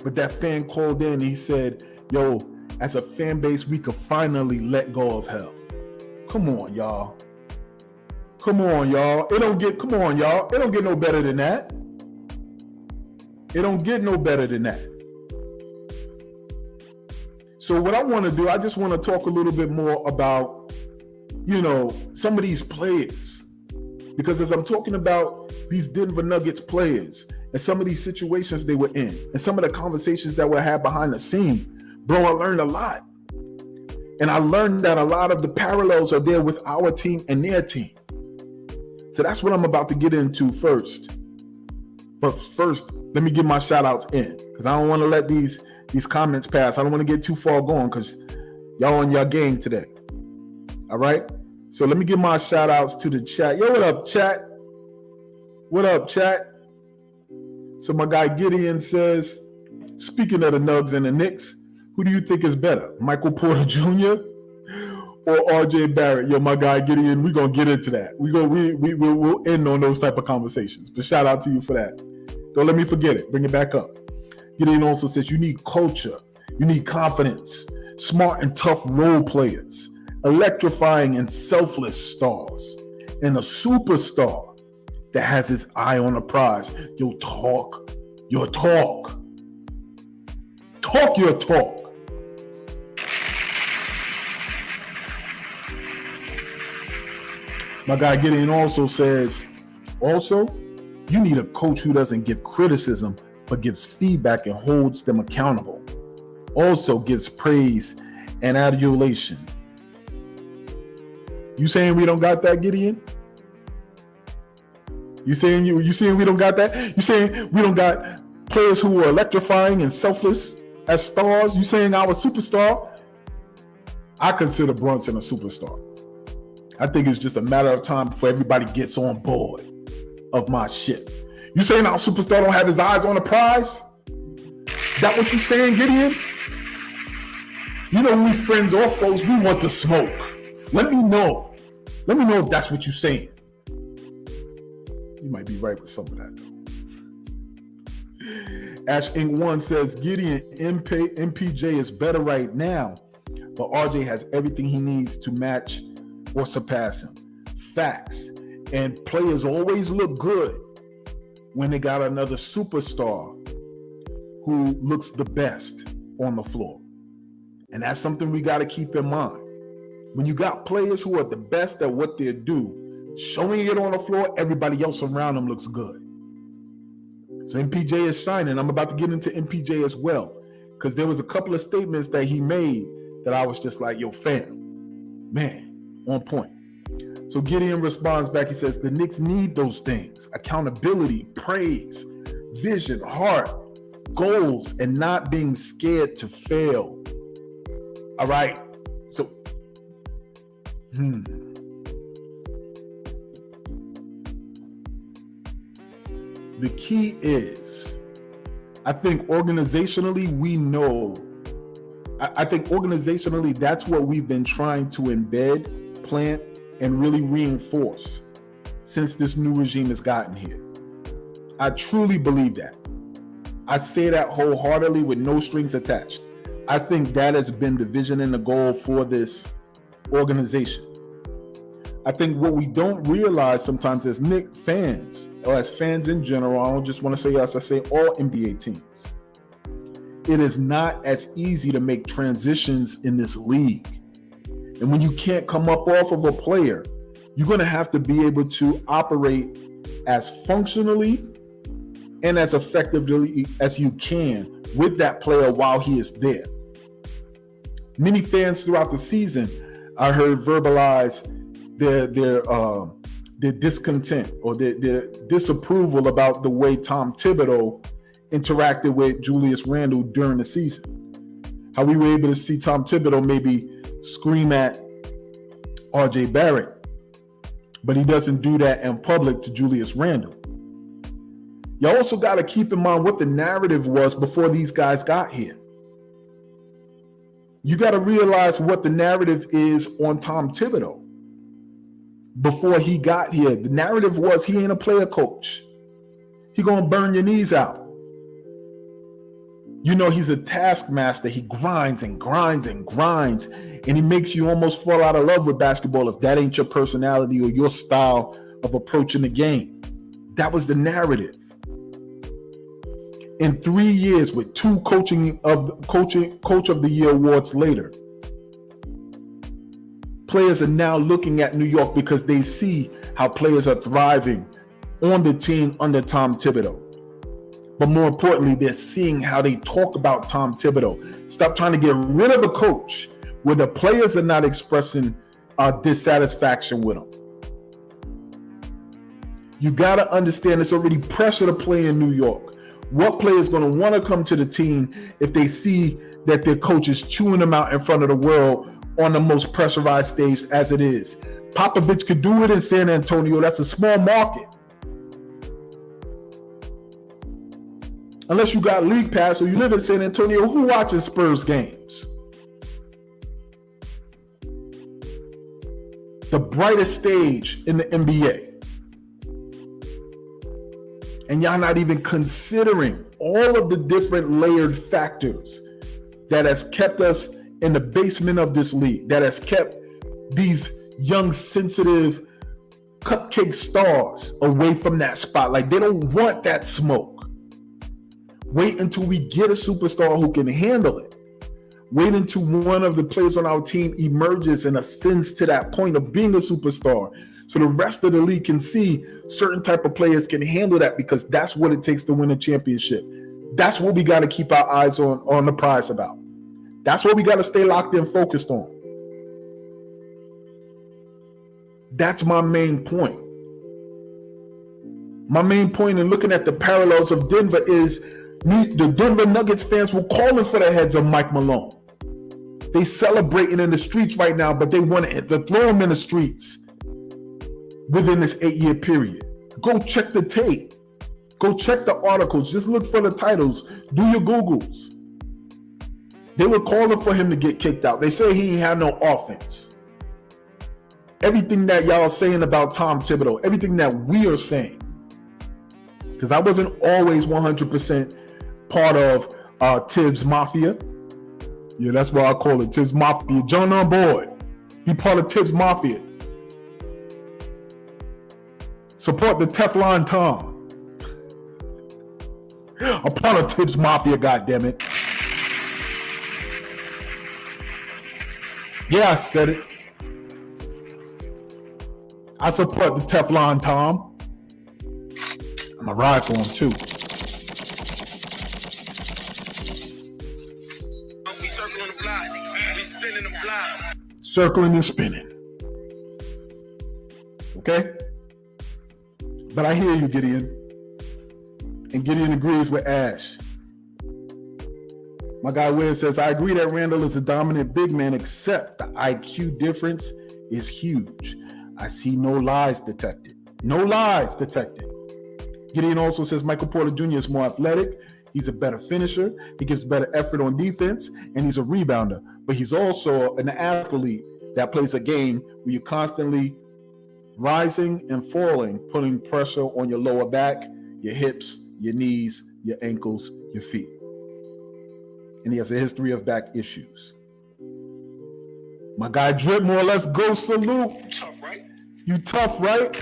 But that fan called in, he said, yo, as a fan base, we could finally let go of hell. Come on, y'all. Come on, y'all. It don't get no better than that. It don't get no better than that. So what I want to do, I just want to talk a little bit more about, some of these players. Because as I'm talking about these Denver Nuggets players and some of these situations they were in and some of the conversations that were had behind the scene, bro, I learned a lot. And I learned that a lot of the parallels are there with our team and their team. So that's what I'm about to get into first. But first, let me get my shout outs in because I don't want to let these comments pass. I don't want to get too far going because y'all on your game today. All right? So let me give my shout outs to the chat. Yo, what up, chat? What up, chat? So my guy Gideon says, speaking of the Nugs and the Knicks, who do you think is better, Michael Porter Jr. or RJ Barrett? Yo, my guy Gideon, we're going to get into that. We'll end on those type of conversations. But shout out to you for that. Don't let me forget it. Bring it back up. Gideon also says you need culture. You need confidence, smart and tough role players, electrifying and selfless stars, and a superstar that has his eye on the prize. Yo, talk your talk. Talk your talk. My guy Gideon also says, you need a coach who doesn't give criticism, but gives feedback and holds them accountable. Also gives praise and adulation. You saying we don't got that, Gideon? You saying we don't got that? You saying we don't got players who are electrifying and selfless as stars? You saying our superstar? I consider Brunson a superstar. I think it's just a matter of time before everybody gets on board of my shit. You saying our superstar don't have his eyes on the prize? That what you saying, Gideon? You know, we friends or foes, we want to smoke. Let me know. Let me know if that's what you're saying. You might be right with some of that, though. Ash Ink 1 says, Gideon, MPJ is better right now, but RJ has everything he needs to match or surpass him. Facts. And players always look good when they got another superstar who looks the best on the floor. And that's something we got to keep in mind. When you got players who are the best at what they do, showing it on the floor, everybody else around them looks good. So MPJ is shining. I'm about to get into MPJ as well, because there was a couple of statements that he made that I was just like, yo, fam, man, on point. So Gideon responds back. He says, the Knicks need those things: accountability, praise, vision, heart, goals, and not being scared to fail. All right. So, The key is, I think organizationally, we know. I think organizationally, that's what we've been trying to embed, plant, and really reinforce since this new regime has gotten here. I truly believe that. I say that wholeheartedly with no strings attached. I think that has been the vision and the goal for this organization. I think what we don't realize sometimes as Knicks fans, or as fans in general, I don't just want to say us, I say all NBA teams, it is not as easy to make transitions in this league. And when you can't come up off of a player, you're going to have to be able to operate as functionally and as effectively as you can with that player while he is there. Many fans throughout the season, I heard verbalize their discontent or their disapproval about the way Tom Thibodeau interacted with Julius Randle during the season. How we were able to see Tom Thibodeau maybe scream at RJ Barrett, but he doesn't do that in public to Julius Randle. You also got to keep in mind what the narrative was before these guys got here. You got to realize what the narrative is on Tom Thibodeau before he got here. The narrative was he ain't a player coach. He gonna burn your knees out. You know, he's a taskmaster. He grinds and grinds and grinds, and he makes you almost fall out of love with basketball if that ain't your personality or your style of approaching the game. That was the narrative. In 3 years, with 2 coach of the year awards later, players are now looking at New York because they see how players are thriving on the team under Tom Thibodeau. But more importantly, they're seeing how they talk about Tom Thibodeau. Stop trying to get rid of a coach where the players are not expressing dissatisfaction with him. You got to understand it's already pressure to play in New York. What player is going to want to come to the team if they see that their coach is chewing them out in front of the world on the most pressurized stage as it is? Popovich could do it in San Antonio. That's a small market. Unless you got league pass or you live in San Antonio, who watches Spurs games? The brightest stage in the NBA. And y'all not even considering all of the different layered factors that has kept us in the basement of this league, that has kept these young, sensitive cupcake stars away from that spotlight. They don't want that smoke. Wait until we get a superstar who can handle it. Wait until one of the players on our team emerges and ascends to that point of being a superstar, so the rest of the league can see certain type of players can handle that, because that's what it takes to win a championship. That's what we got to keep our eyes on the prize about. That's what we got to stay locked in, focused on. That's my main point. My main point in looking at the parallels of Denver is the Denver Nuggets fans were calling for the heads of Mike Malone. They celebrating in the streets right now, but they want to throw him in the streets within this 8-year period. Go check the tape. Go check the articles. Just look for the titles. Do your Googles. They were calling for him to get kicked out. They say he ain't had no offense. Everything that y'all are saying about Tom Thibodeau, everything that we are saying, because I wasn't always 100% part of Tibbs Mafia. Yeah, that's why I call it Tibbs Mafia. John on board. Be part of Tibbs Mafia. Support the Teflon Tom. I'm part of Tibbs Mafia, goddammit. Yeah, I said it. I support the Teflon Tom. I'm gonna ride for him too. We circling the block. We spinning the block. Circling and spinning. Okay? But I hear you, Gideon. And Gideon agrees with Ash. My guy Wynn says, I agree that Randall is a dominant big man, except the IQ difference is huge. I see no lies detected. No lies detected. Gideon also says Michael Porter Jr. is more athletic. He's a better finisher. He gives better effort on defense, and he's a rebounder. But he's also an athlete that plays a game where you're constantly rising and falling, putting pressure on your lower back, your hips, your knees, your ankles, your feet. And he has a history of back issues. My guy Drip, more or less, go salute. You tough, right? You tough, right?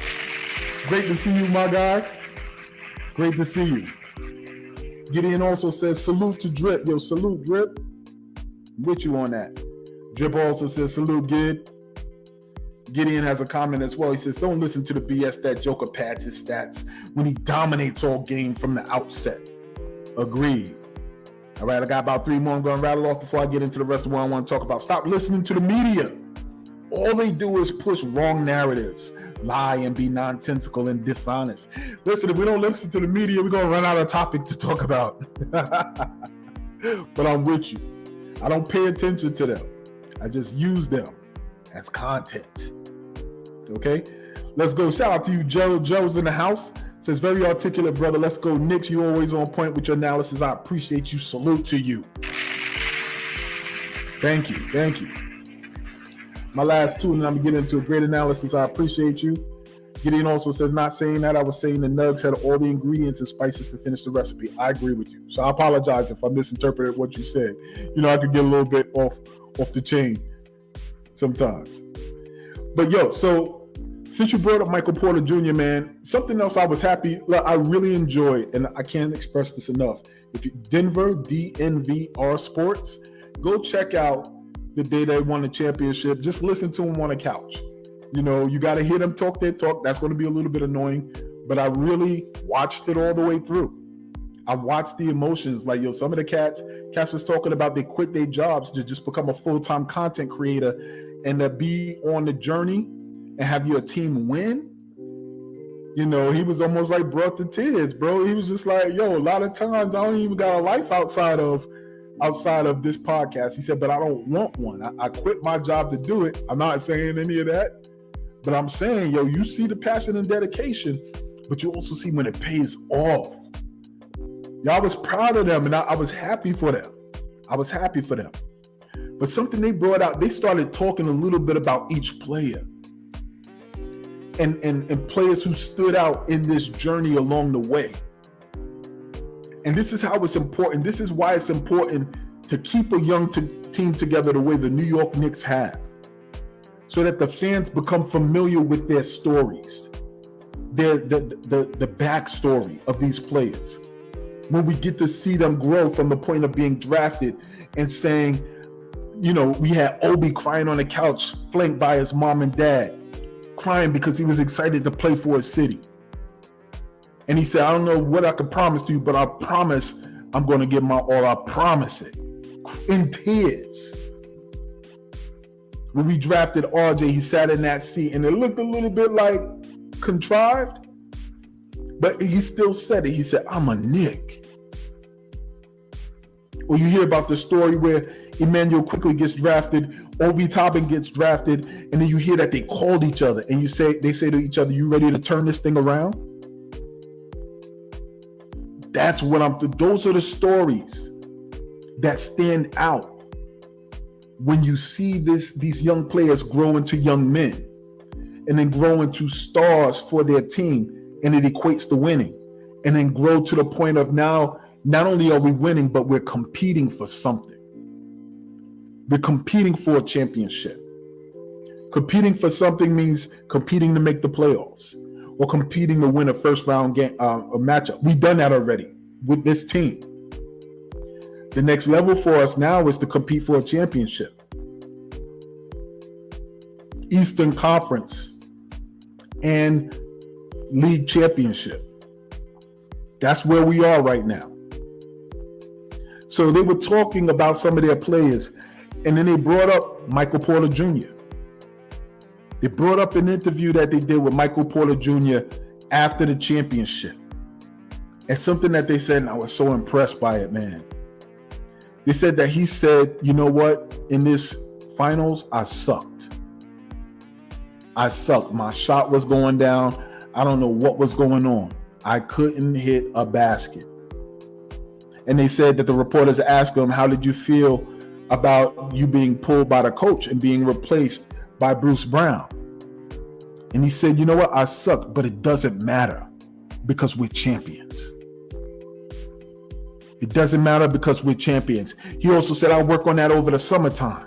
Great to see you, my guy. Great to see you. Gideon also says, salute to Drip. Yo, salute, Drip. I'm with you on that. Drip also says, salute, Gid. Gideon has a comment as well. He says, don't listen to the BS that Joker pads his stats when he dominates all game from the outset. Agreed. All right, I got about 3 more I'm going to rattle off before I get into the rest of what I want to talk about. Stop listening to the media. All they do is push wrong narratives, lie, and be nonsensical and dishonest. Listen, if we don't listen to the media, we're going to run out of topics to talk about. But I'm with you. I don't pay attention to them. I just use them as content. Okay? Let's go. Shout out to you, Joe. Joe's in the house. Says, very articulate, brother. Let's go, Knicks. You always on point with your analysis. I appreciate you. Salute to you. Thank you. Thank you. My last two, and I'm going to get into a great analysis. I appreciate you. Gideon also says, not saying that. I was saying the Nugs had all the ingredients and spices to finish the recipe. I agree with you. So I apologize if I misinterpreted what you said. You know, I could get a little bit off the chain sometimes. But yo, so since you brought up Michael Porter Jr., man, something else I was happy, I really enjoyed, and I can't express this enough. If you Denver, DNVR Sports, go check out the day they won the championship. Just listen to them on a couch. You know, you got to hear them talk their talk. That's going to be a little bit annoying, but I really watched it all the way through. I watched the emotions. Like, yo, some of the cats was talking about they quit their jobs to just become a full-time content creator and to be on the journey and have your team win. You know, he was almost like brought to tears, bro. He was just like, yo, a lot of times I don't even got a life outside of this podcast. He said, but I don't want one. I quit my job to do it. I'm not saying any of that, but I'm saying, yo, you see the passion and dedication, but you also see when it pays off. Y'all was proud of them, and I was happy for them. But something they brought out, they started talking a little bit about each player and players who stood out in this journey along the way. And this is how it's important. This is why it's important to keep a young team together the way the New York Knicks have, so that the fans become familiar with their stories, the backstory of these players. When we get to see them grow from the point of being drafted and saying, you know, we had Obi crying on the couch, flanked by his mom and dad, crying because he was excited to play for his city. And he said, I don't know what I can promise to you, but I promise I'm going to give my all. I promise it. In tears. When we drafted RJ, he sat in that seat and it looked a little bit like contrived, but he still said it. He said, I'm a Knick. Or you hear about the story where Emmanuel quickly gets drafted, Obi Toppin gets drafted, and then you hear that they called each other and they say to each other, you ready to turn this thing around? That's what those are the stories that stand out when you see these young players grow into young men and then grow into stars for their team, and it equates to winning, and then grow to the point of now, not only are we winning, but we're competing for something. We're competing for a championship. Competing for something means competing to make the playoffs or competing to win a first round game, a matchup. We've done that already with this team. The next level for us now is to compete for a championship. Eastern Conference and League Championship. That's where we are right now. So they were talking about some of their players, and then they brought up Michael Porter Jr. They brought up an interview that they did with Michael Porter Jr. after the championship. And something that they said, and I was so impressed by it, man. They said that he said, you know what? In this finals, I sucked. My shot was going down. I don't know what was going on. I couldn't hit a basket. And they said that the reporters asked him, how did you feel about you being pulled by the coach and being replaced by Bruce Brown? And he said, you know what? I suck, but it doesn't matter because we're champions. It doesn't matter because we're champions. He also said, I'll work on that over the summertime.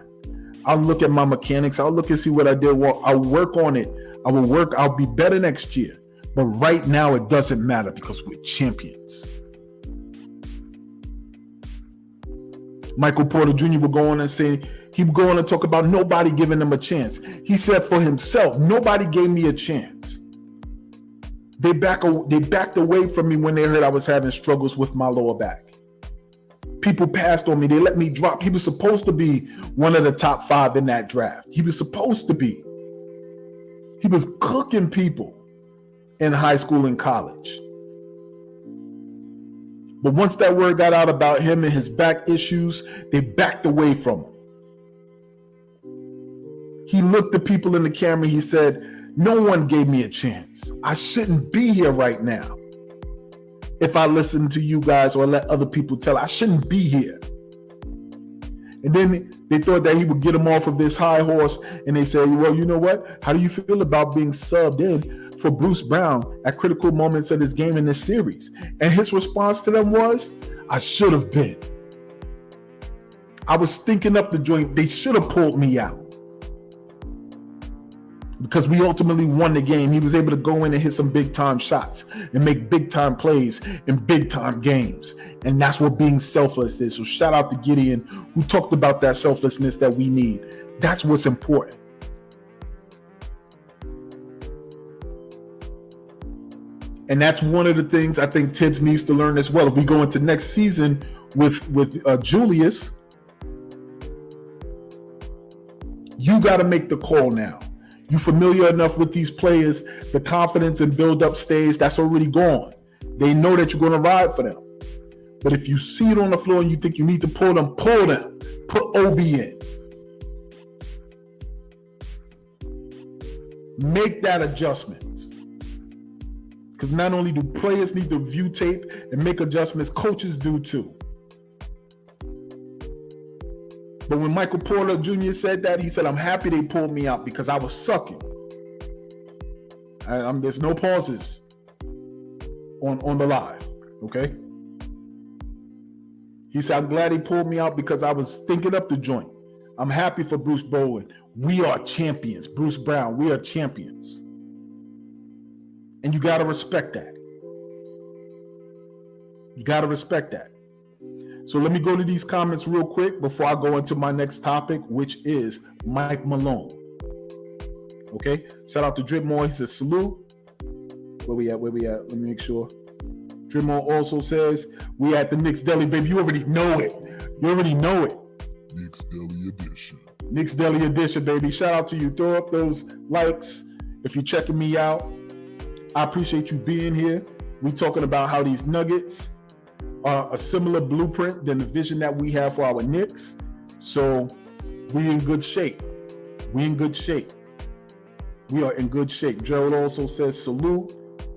I'll look at my mechanics. I'll look and see what I did. Well, I'll work on it. I'll be better next year. But right now, it doesn't matter because we're champions. Michael Porter Jr. would go on and say, he would go on and talk about nobody giving him a chance. He said for himself, nobody gave me a chance. They backed away from me when they heard I was having struggles with my lower back. People passed on me. They let me drop. He was supposed to be one of the top 5 in that draft. He was supposed to be. He was cooking people in high school and college. But once that word got out about him and his back issues, they backed away from him. He looked at people in the camera. He said, no one gave me a chance. I shouldn't be here right now. If I listen to you guys or let other people tell, I shouldn't be here. And then they thought that he would get him off of this high horse. And they said, well, you know what? How do you feel about being subbed in for Bruce Brown at critical moments of this game in this series? And his response to them was, I should have been. I was stinking up the joint. They should have pulled me out. Because we ultimately won the game. He was able to go in and hit some big time shots and make big time plays in big time games. And that's what being selfless is. So shout out to Gideon, who talked about that selflessness that we need. That's what's important. And that's one of the things I think Tibbs needs to learn as well. If we go into next season with Julius, you got to make the call now. You familiar enough with these players, the confidence and build-up stage, that's already gone. They know that you're going to ride for them. But if you see it on the floor and you think you need to pull them. Put OB in. Make that adjustment. Because not only do players need to view tape and make adjustments, coaches do too. But when Michael Porter Jr. said that, he said, I'm happy they pulled me out because I was sucking. There's no pauses on the live, okay? He said, I'm glad he pulled me out because I was stinking up the joint. I'm happy for Bruce Bowen. We are champions. Bruce Brown, we are champions. And you got to respect that. You got to respect that. So let me go to these comments real quick before I go into my next topic, which is Mike Malone. Okay. Shout out to Dripmore. He says, salute. Where we at? Let me make sure. Dripmore also says, we at the Knicks Deli, baby. You already know it. Knicks Deli Edition. Knicks Deli Edition, baby. Shout out to you. Throw up those likes if you're checking me out. I appreciate you being here. We're talking about how these Nuggets are a similar blueprint than the vision that we have for our Knicks. So we in good shape. We are in good shape. Gerald also says salute.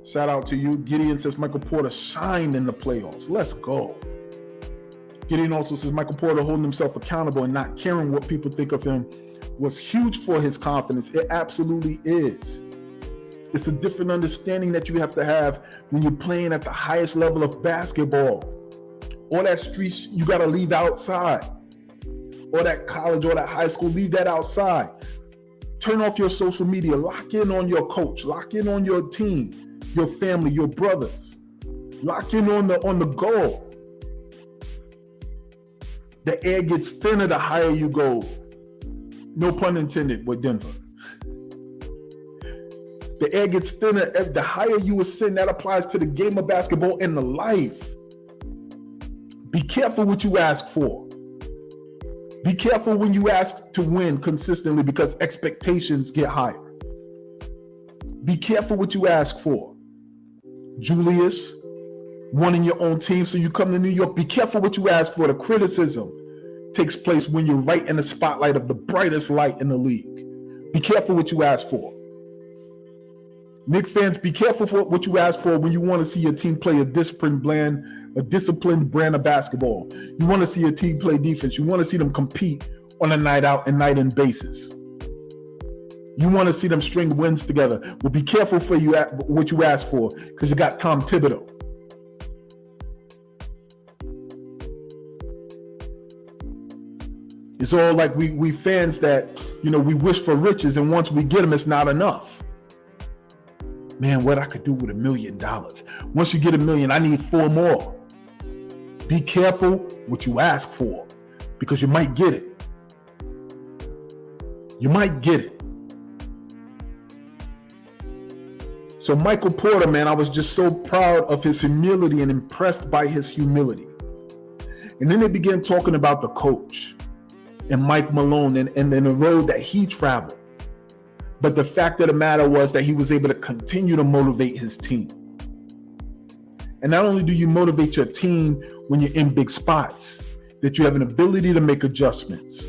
Shout out to you. Gideon says Michael Porter shined in the playoffs. Let's go. Gideon also says Michael Porter holding himself accountable and not caring what people think of him was huge for his confidence. It absolutely is. It's a different understanding that you have to have when you're playing at the highest level of basketball. All that street you got to leave outside. Or that college or that high school, leave that outside. Turn off your social media. Lock in on your coach. Lock in on your team, your family, your brothers. Lock in on the goal. The air gets thinner the higher you go. No pun intended with Denver. The air gets thinner. The higher you ascend, that applies to the game of basketball and the life. Be careful what you ask for. Be careful when you ask to win consistently because expectations get higher. Be careful what you ask for. Julius, wanting your own team so you come to New York. Be careful what you ask for. The criticism takes place when you're right in the spotlight of the brightest light in the league. Be careful what you ask for. Knicks fans, be careful for what you ask for when you want to see your team play a disciplined brand of basketball. You want to see your team play defense. You want to see them compete on a night out and night in basis. You want to see them string wins together. But be careful for what you ask for, because you got Tom Thibodeau. It's all like we fans that, we wish for riches, and once we get them, it's not enough. Man, what I could do with $1 million. Once you get $1 million, I need 4 more. Be careful what you ask for, because you might get it. You might get it. So Michael Porter, man, I was just so proud of his humility and impressed by his humility. And then they began talking about the coach and Mike Malone and the road that he traveled. But the fact of the matter was that he was able to continue to motivate his team. And not only do you motivate your team when you're in big spots, that you have an ability to make adjustments.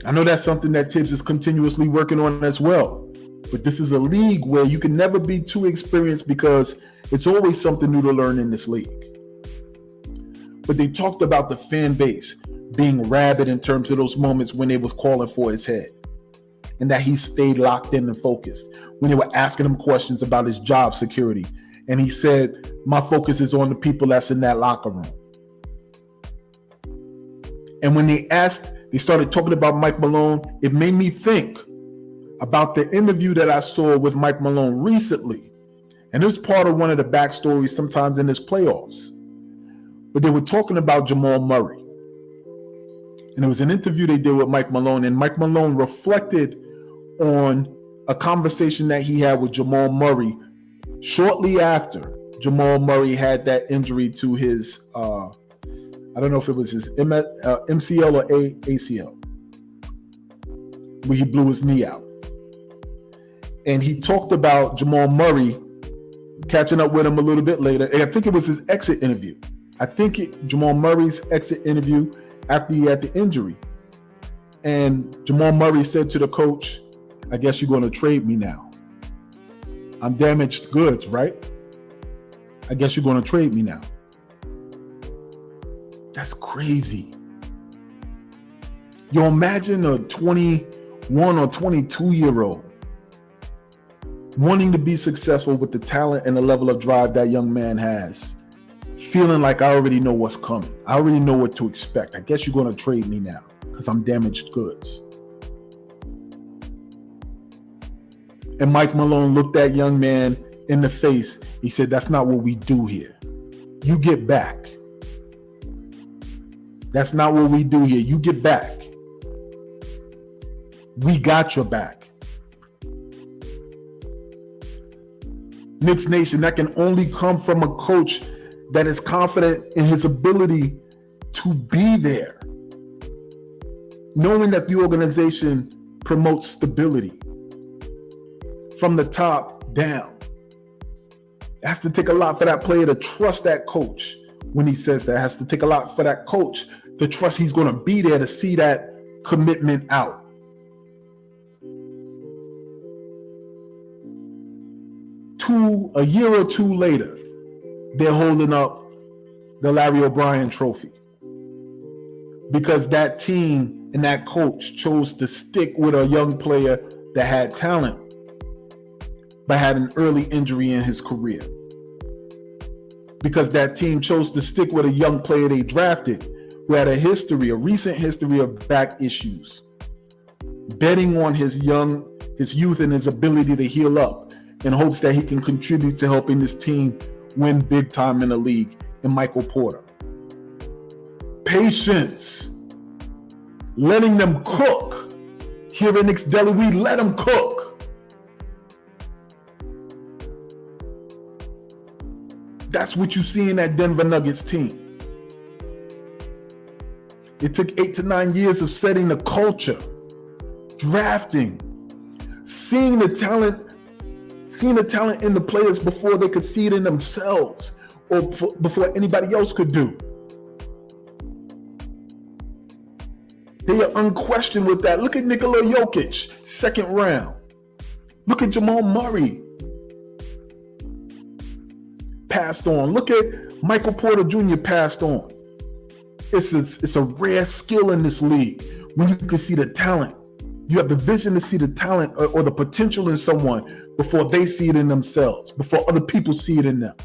I know that's something that Tibbs is continuously working on as well. But this is a league where you can never be too experienced, because it's always something new to learn in this league. But they talked about the fan base being rabid in terms of those moments when they was calling for his head, and that he stayed locked in and focused when they were asking him questions about his job security. And he said, my focus is on the people that's in that locker room. And when they started talking about Mike Malone, it made me think about the interview that I saw with Mike Malone recently. And it was part of one of the backstories sometimes in his playoffs. But they were talking about Jamal Murray. And it was an interview they did with Mike Malone, and Mike Malone reflected on a conversation that he had with Jamal Murray shortly after Jamal Murray had that injury to his, I don't know if it was his MCL or ACL, where he blew his knee out. And he talked about Jamal Murray catching up with him a little bit later. And I think it was his exit interview. Jamal Murray's exit interview after he had the injury. And Jamal Murray said to the coach, I guess you're going to trade me now. I'm damaged goods, right? I guess you're going to trade me now. That's crazy. You imagine a 21 or 22-year-old wanting to be successful with the talent and the level of drive that young man has, feeling like I already know what's coming. I already know what to expect. I guess you're going to trade me now because I'm damaged goods. And Mike Malone looked that young man in the face. He said, that's not what we do here. You get back. That's not what we do here. You get back. We got your back. Knicks Nation, that can only come from a coach that is confident in his ability to be there. Knowing that the organization promotes stability from the top down. It has to take a lot for that player to trust that coach when he says that. It has to take a lot for that coach to trust he's going to be there to see that commitment out. A year or two later, they're holding up the Larry O'Brien trophy because that team and that coach chose to stick with a young player that had talent but had an early injury in his career. Because that team chose to stick with a young player they drafted who had a recent history of back issues, betting on his youth and his ability to heal up in hopes that he can contribute to helping this team win big time in the league, in Michael Porter. Patience. Letting them cook. Here in Knicks Deli, we let them cook. That's what you see in that Denver Nuggets team. It took 8 to 9 years of setting the culture, drafting, seeing the talent in the players before they could see it in themselves or before anybody else could do. They are unquestioned with that. Look at Nikola Jokic, second round. Look at Jamal Murray, passed on. Look at Michael Porter Jr. passed on. It's a rare skill in this league when you can see the talent. You have the vision to see the talent or the potential in someone before they see it in themselves, before other people see it in them.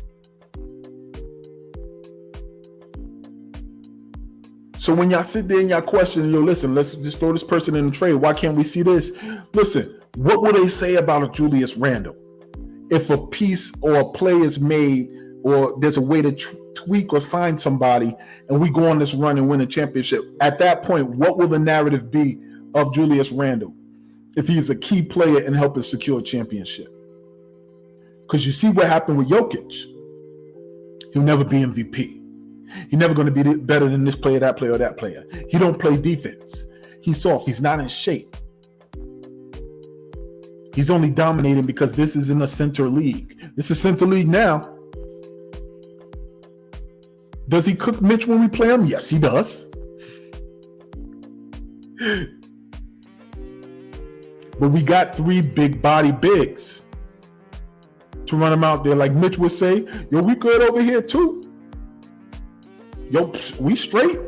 So when y'all sit there and y'all question, listen, let's just throw this person in the trade. Why can't we see this? Listen, what will they say about a Julius Randle? If a piece or a play is made or there's a way to tweak or sign somebody and we go on this run and win a championship, at that point, what will the narrative be of Julius Randle if he's a key player in helping secure a championship? Because you see what happened with Jokic. He'll never be MVP. He's never going to be better than this player, that player, or that player. He don't play defense. He's soft. He's not in shape. He's only dominating because this is in a center league. This is center league now. Does he cook Mitch when we play him? Yes, he does. But we got 3 big body bigs to run him out there. Like Mitch would say, yo, we good over here too. Yo, we straight.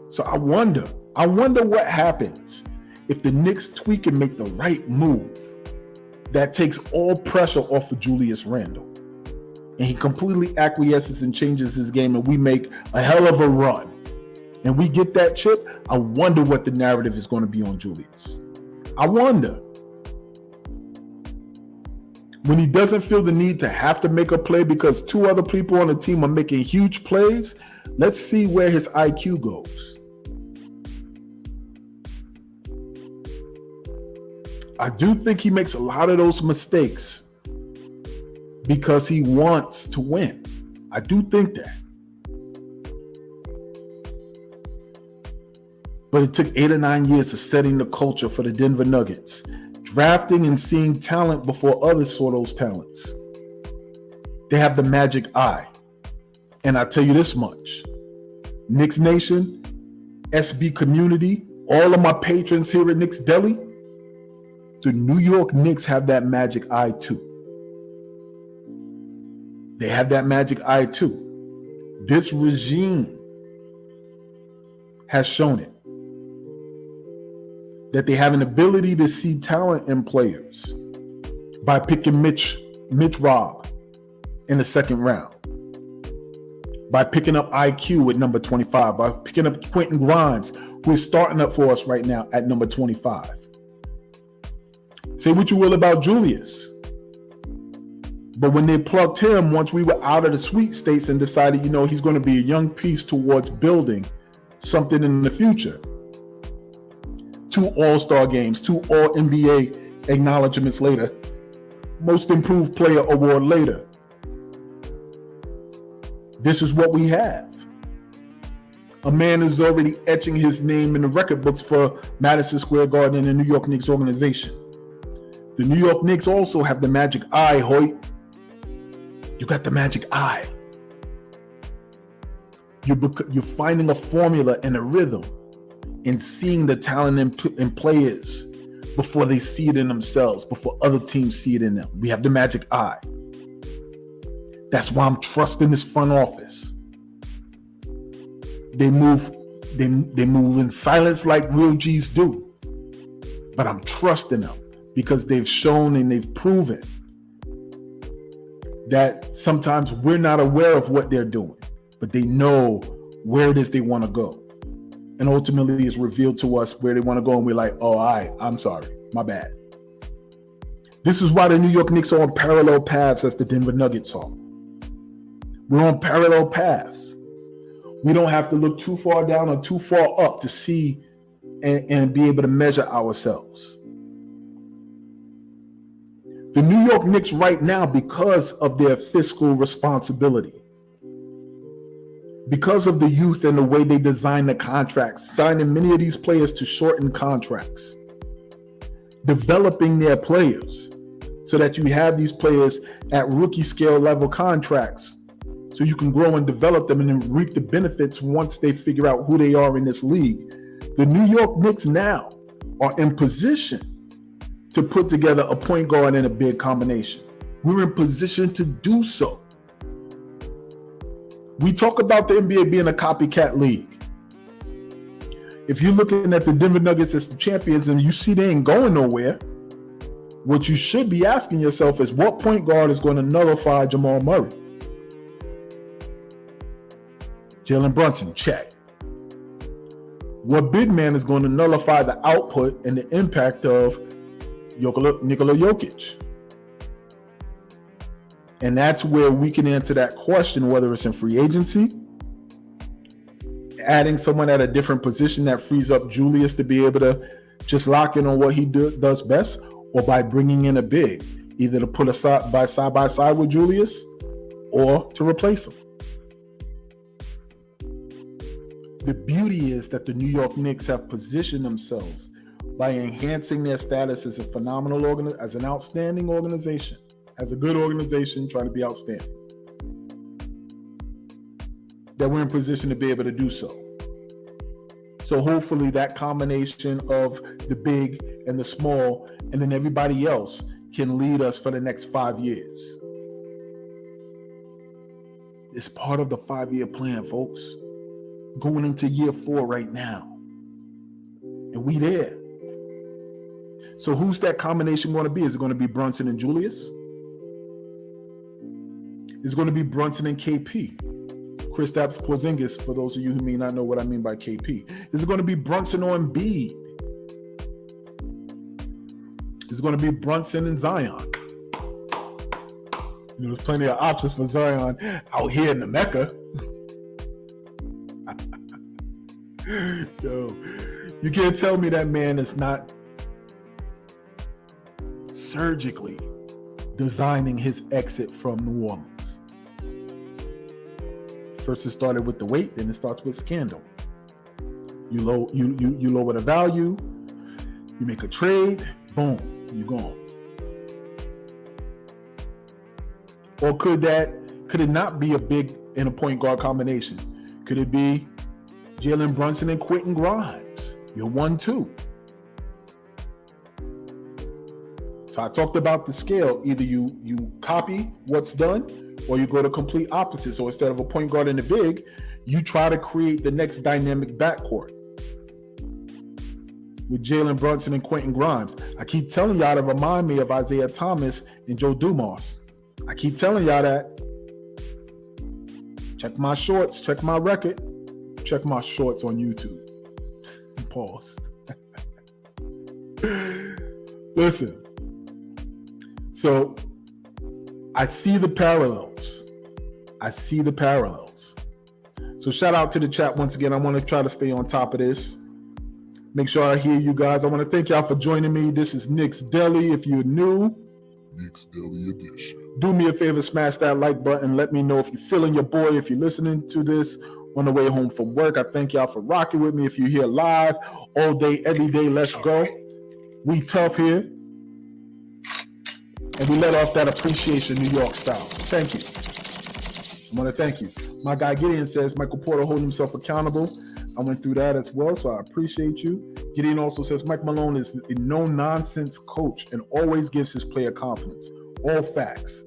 So I wonder what happens if the Knicks tweak and make the right move that takes all pressure off of Julius Randle. And he completely acquiesces and changes his game and we make a hell of a run. And we get that chip. I wonder what the narrative is going to be on Julius. I wonder. When he doesn't feel the need to have to make a play because 2 other people on the team are making huge plays, let's see where his IQ goes. I do think he makes a lot of those mistakes because he wants to win. I do think that. But it took 8 or 9 years of setting the culture for the Denver Nuggets, drafting and seeing talent before others saw those talents. They have the magic eye. And I tell you this much, Knicks Nation, SB community, all of my patrons here at Knicks Deli, the New York Knicks have that magic eye too. They have that magic eye too. This regime has shown it. That they have an ability to see talent in players by picking Mitch Robb in the 2nd round, by picking up IQ at number 25, by picking up Quentin Grimes, who is starting up for us right now at number 25. Say what you will about Julius, but when they plucked him, once we were out of the sweepstakes and decided, he's going to be a young piece towards building something in the future. 2 All-Star games, 2 All-NBA acknowledgements later, Most Improved Player award later. This is what we have. A man is already etching his name in the record books for Madison Square Garden and the New York Knicks organization. The New York Knicks also have the magic eye, Hoyt. You got the magic eye. You're finding a formula and a rhythm and seeing the talent in players before they see it in themselves, before other teams see it in them. We have the magic eye. That's why I'm trusting this front office. They move in silence like real G's do. But I'm trusting them because they've shown and they've proven that sometimes we're not aware of what they're doing, but they know where it is they want to go. And ultimately it's revealed to us where they want to go. And we're like, oh, I'm sorry, my bad. This is why the New York Knicks are on parallel paths as the Denver Nuggets are. We're on parallel paths. We don't have to look too far down or too far up to see and be able to measure ourselves. The New York Knicks right now, because of their fiscal responsibility, because of the youth and the way they design the contracts, signing many of these players to shorten contracts, developing their players so that you have these players at rookie scale level contracts so you can grow and develop them and then reap the benefits once they figure out who they are in this league. The New York Knicks now are in position to put together a point guard and a big combination. We're in position to do so. We talk about the NBA being a copycat league. If you're looking at the Denver Nuggets as the champions and you see they ain't going nowhere, what you should be asking yourself is what point guard is going to nullify Jamal Murray? Jalen Brunson, check. What big man is going to nullify the output and the impact of Nikola Jokic? And that's where we can answer that question, whether it's in free agency, adding someone at a different position that frees up Julius to be able to just lock in on what he does best, or by bringing in a big, either to put a side by side with Julius or to replace him. The beauty is that the New York Knicks have positioned themselves by enhancing their status as a phenomenal as an outstanding organization, as a good organization trying to be outstanding. That we're in position to be able to do so. So hopefully that combination of the big and the small and then everybody else can lead us for the next 5 years. It's part of the 5-year plan, folks. Going into year 4 right now. And we there. So who's that combination going to be? Is it going to be Brunson and Julius? Is it going to be Brunson and KP? Kristaps Porzingis, for those of you who may not know what I mean by KP. Is it going to be Brunson or Embiid? Is it going to be Brunson and Zion? There's plenty of options for Zion out here in the Mecca. Yo, you can't tell me that man is not surgically designing his exit from New Orleans. First it started with the weight, then it starts with scandal. You lower the value, you make a trade, boom, you're gone. Or could it not be a big and a point guard combination? Could it be Jalen Brunson and Quentin Grimes? You're 1-2. So I talked about the scale. Either you copy what's done or you go to complete opposite. So instead of a point guard and a big, you try to create the next dynamic backcourt with Jalen Brunson and Quentin Grimes. I keep telling y'all to remind me of Isaiah Thomas and Joe Dumars. I keep telling y'all that. Check my shorts, check my record, check my shorts on YouTube. Pause. Listen. So I see the parallels. So shout out to the chat once again. I want to try to stay on top of this. Make sure I hear you guys. I want to thank y'all for joining me. This is Knicks Deli. If you're new, Knicks Deli edition. Do me a favor, smash that like button. Let me know if you're feeling your boy, if you're listening to this on the way home from work. I thank y'all for rocking with me. If you're here live, all day, every day, let's go. We tough here. And we let off that appreciation New York style. So thank you. I want to thank you. My guy Gideon says Michael Porter holding himself accountable. I went through that as well, so I appreciate you. Gideon also says Mike Malone is a no-nonsense coach and always gives his player confidence. All facts.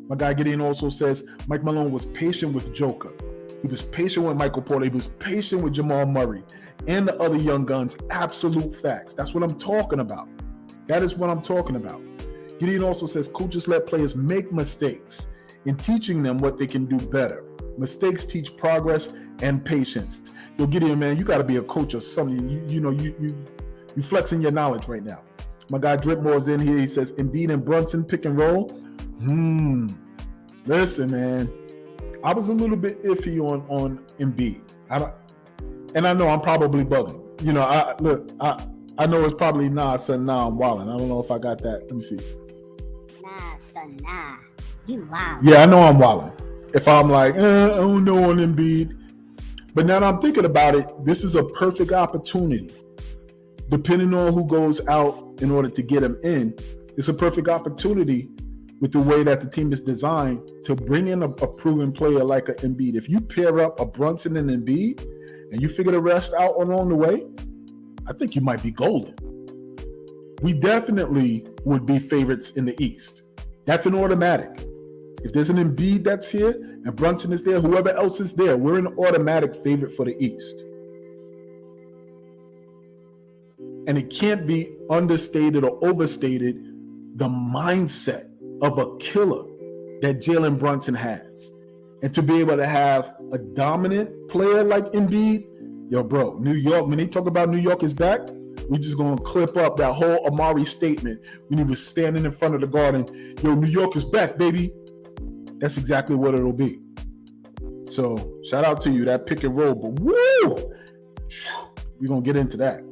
My guy Gideon also says Mike Malone was patient with Joker. He was patient with Michael Porter. He was patient with Jamal Murray and the other young guns. Absolute facts. That's what I'm talking about. That is what I'm talking about. Gideon also says coaches let players make mistakes in teaching them what they can do better. Mistakes teach progress and patience. Yo, Gideon, man, you got to be a coach or something. You flexing your knowledge right now. My guy Dripmore's in here. He says Embiid and Brunson pick and roll. Listen, man, I was a little bit iffy on Embiid. I know I'm probably bugging. I know it's probably nah, son, nah, I'm wilding. I don't know if I got that. Let me see. Nah, son, nah. You wild. Yeah, I know I'm wilding. If I'm like, I don't know on Embiid. But now that I'm thinking about it, this is a perfect opportunity. Depending on who goes out in order to get him in, it's a perfect opportunity with the way that the team is designed to bring in a proven player like an Embiid. If you pair up a Brunson and Embiid and you figure the rest out along the way, I think you might be golden. we definitely would be favorites in the East. That's an automatic. If there's an Embiid that's here and Brunson is there, whoever else is there, we're an automatic favorite for the East. And it can't be understated or overstated the mindset of a killer that Jalen Brunson has. And to be able to have a dominant player like Embiid, yo, bro, New York, when they talk about New York is back, we just gonna clip up that whole Amari statement when he was standing in front of the Garden. Yo, New York is back, baby. That's exactly what it'll be. So shout out to you, that pick and roll. But woo, we're gonna get into that.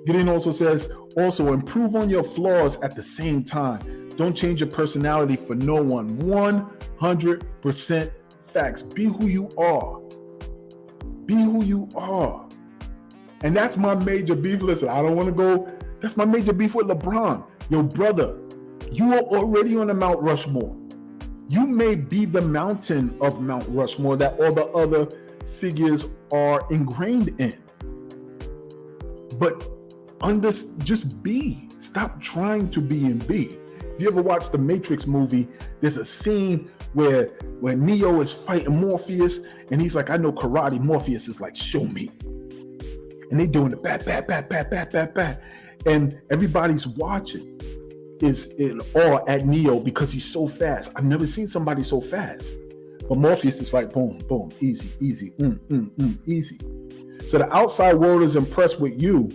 Gideon also says, also improve on your flaws at the same time. Don't change your personality for no one. 100% facts. Be who you are. Be who you are. And that's my major beef. Listen, I don't want to go. That's my major beef with LeBron. Yo, brother, you are already on the Mount Rushmore. You may be the mountain of Mount Rushmore that all the other figures are ingrained in. But just be. Stop trying to be and be. If you ever watched the Matrix movie, there's a scene where Neo is fighting Morpheus, and he's like, I know karate. Morpheus is like, show me. And they doing the bat, bat, bat, bat, bat, bat, bat. And everybody's watching is in awe at Neo because he's so fast. I've never seen somebody so fast. But Morpheus is like, boom, boom, easy, easy, easy. So the outside world is impressed with you.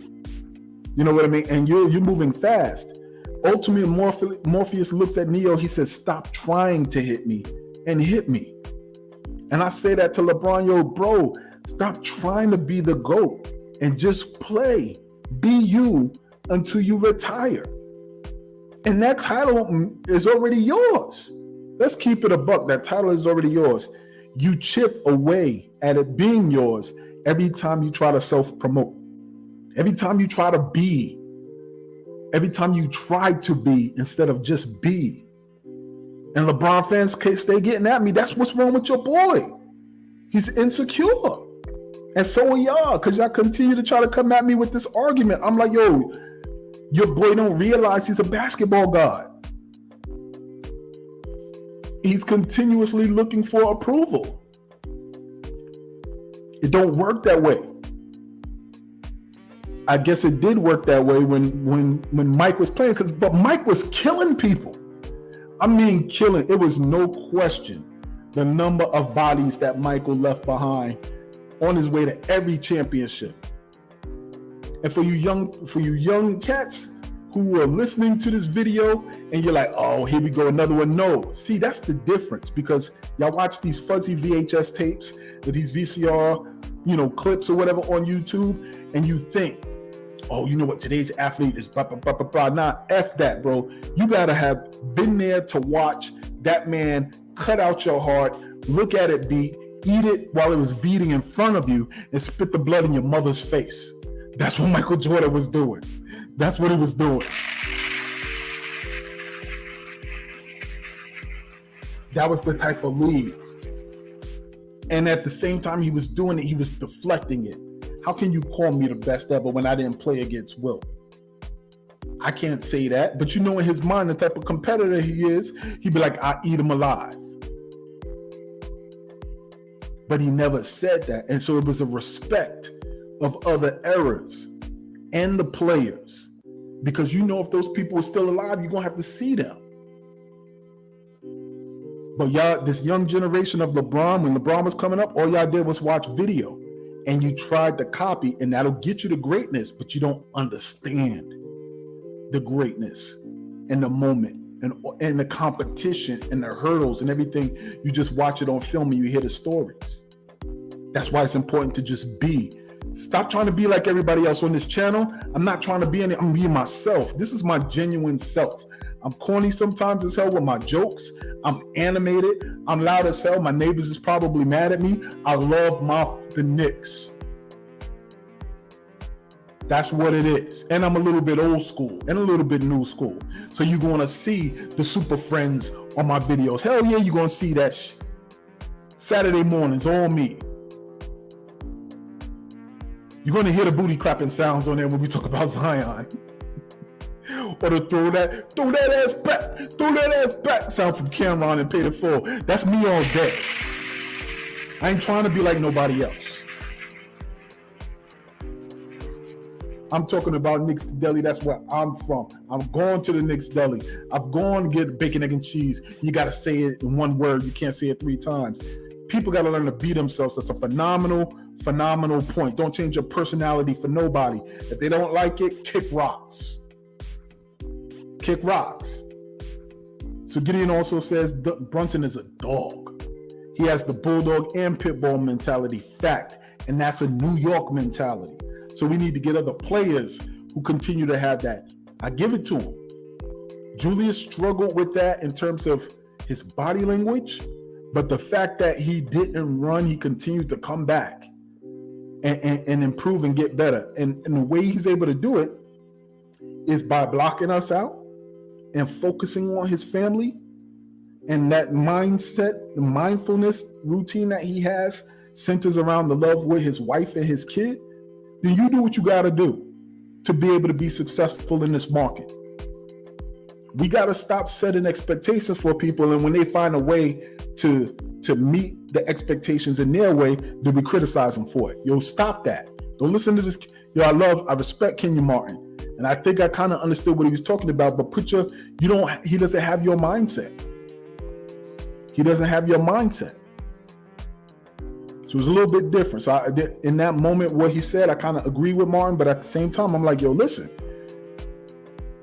You know what I mean? And you're moving fast. Ultimately, Morpheus looks at Neo. He says, stop trying to hit me and hit me. And I say that to LeBron, yo, bro, stop trying to be the GOAT and just play. Be you until you retire. And that title is already yours. Let's keep it a buck. That title is already yours. You chip away at it being yours every time you try to self-promote. Every time you try to be. Every time you try to be instead of just be. And LeBron fans stay getting at me. That's what's wrong with your boy. He's insecure. And so are y'all, because y'all continue to try to come at me with this argument. I'm like, yo, your boy don't realize he's a basketball god. He's continuously looking for approval. It don't work that way. I guess it did work that way when Mike was playing, but Mike was killing people. I mean, killing. It was no question the number of bodies that Michael left behind on his way to every championship. And for you young cats who are listening to this video and you're like, oh, here we go, another one. No, see, that's the difference, because y'all watch these fuzzy VHS tapes or these VCR, clips or whatever on YouTube, and you think, oh, you know what, today's athlete is blah, blah, blah, blah, blah. Nah, F that, bro. You gotta have been there to watch that man cut out your heart, look at it beat, eat it while it was beating in front of you, and spit the blood in your mother's face. That's what Michael Jordan was doing. That's what he was doing. That was the type of lead. And at the same time he was doing it, he was deflecting it. How can you call me the best ever when I didn't play against Will? I can't say that, but in his mind, the type of competitor he is, he'd be like, I eat him alive. But he never said that. And so it was a respect of other eras and the players. Because if those people are still alive, you're going to have to see them. But y'all, this young generation of LeBron, when LeBron was coming up, all y'all did was watch video. And you tried to copy, and that'll get you to greatness, but you don't understand the greatness and the moment and the competition and the hurdles and everything. You just watch it on film and you hear the stories. That's why it's important to just be. Stop trying to be like everybody else on this channel. I'm not trying to be I'm being myself. This is my genuine self. I'm corny sometimes as hell with my jokes. I'm animated. I'm loud as hell. My neighbors is probably mad at me. I love the Knicks. That's what it is. And I'm a little bit old school and a little bit new school. So you're going to see the super friends on my videos. Hell yeah, you're going to see that Saturday mornings, all me. You're going to hear the booty clapping sounds on there when we talk about Zion. Or to throw that ass back sound from Cameron and Pay the Full. That's me all day. I ain't trying to be like nobody else. I'm talking about Knicks Deli. That's where I'm from. I'm going to the Knicks Deli. I've gone to get bacon, egg, and cheese. You got to say it in one word. You can't say it 3 times. People got to learn to be themselves. That's a phenomenal point. Don't change your personality for nobody. If they don't like it, kick rocks. Kick rocks. So Gideon also says Brunson is a dog. He has the bulldog and pit bull mentality. Fact. And that's a New York mentality. So we need to get other players who continue to have that. I give it to him. Julius struggled with that in terms of his body language, but the fact that he didn't run, he continued to come back and improve and get better. And the way he's able to do it is by blocking us out and focusing on his family and that mindset, the mindfulness routine that he has centers around the love with his wife and his kid. Then you do what you got to do to be able to be successful in this market. We got to stop setting expectations for people, and when they find a way to meet the expectations in their way, then we criticize them for it. Yo, stop that. Don't listen to this. Yo, I respect Kenyon Martin, and I think I kind of understood what he was talking about, but he doesn't have your mindset. He doesn't have your mindset. So it was a little bit different. So in that moment, what he said, I kind of agree with Martin, but at the same time, I'm like, yo, listen,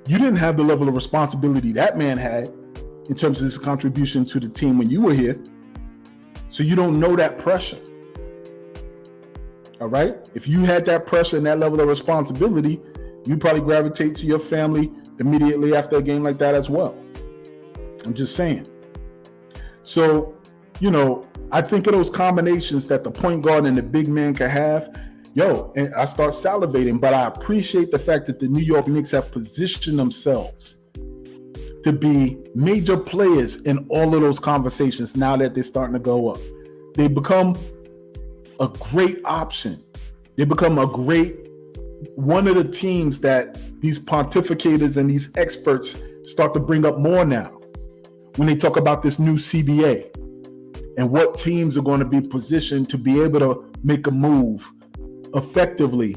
you didn't have the level of responsibility that man had in terms of his contribution to the team when you were here. So you don't know that pressure. All right? If you had that pressure and that level of responsibility, you'd probably gravitate to your family immediately after a game like that as well. I'm just saying. So, I think of those combinations that the point guard and the big man can have. And I start salivating, but I appreciate the fact that the New York Knicks have positioned themselves to be major players in all of those conversations now that they're starting to go up. They become a great option. They become one of the teams that these pontificators and these experts start to bring up more now when they talk about this new CBA and what teams are going to be positioned to be able to make a move effectively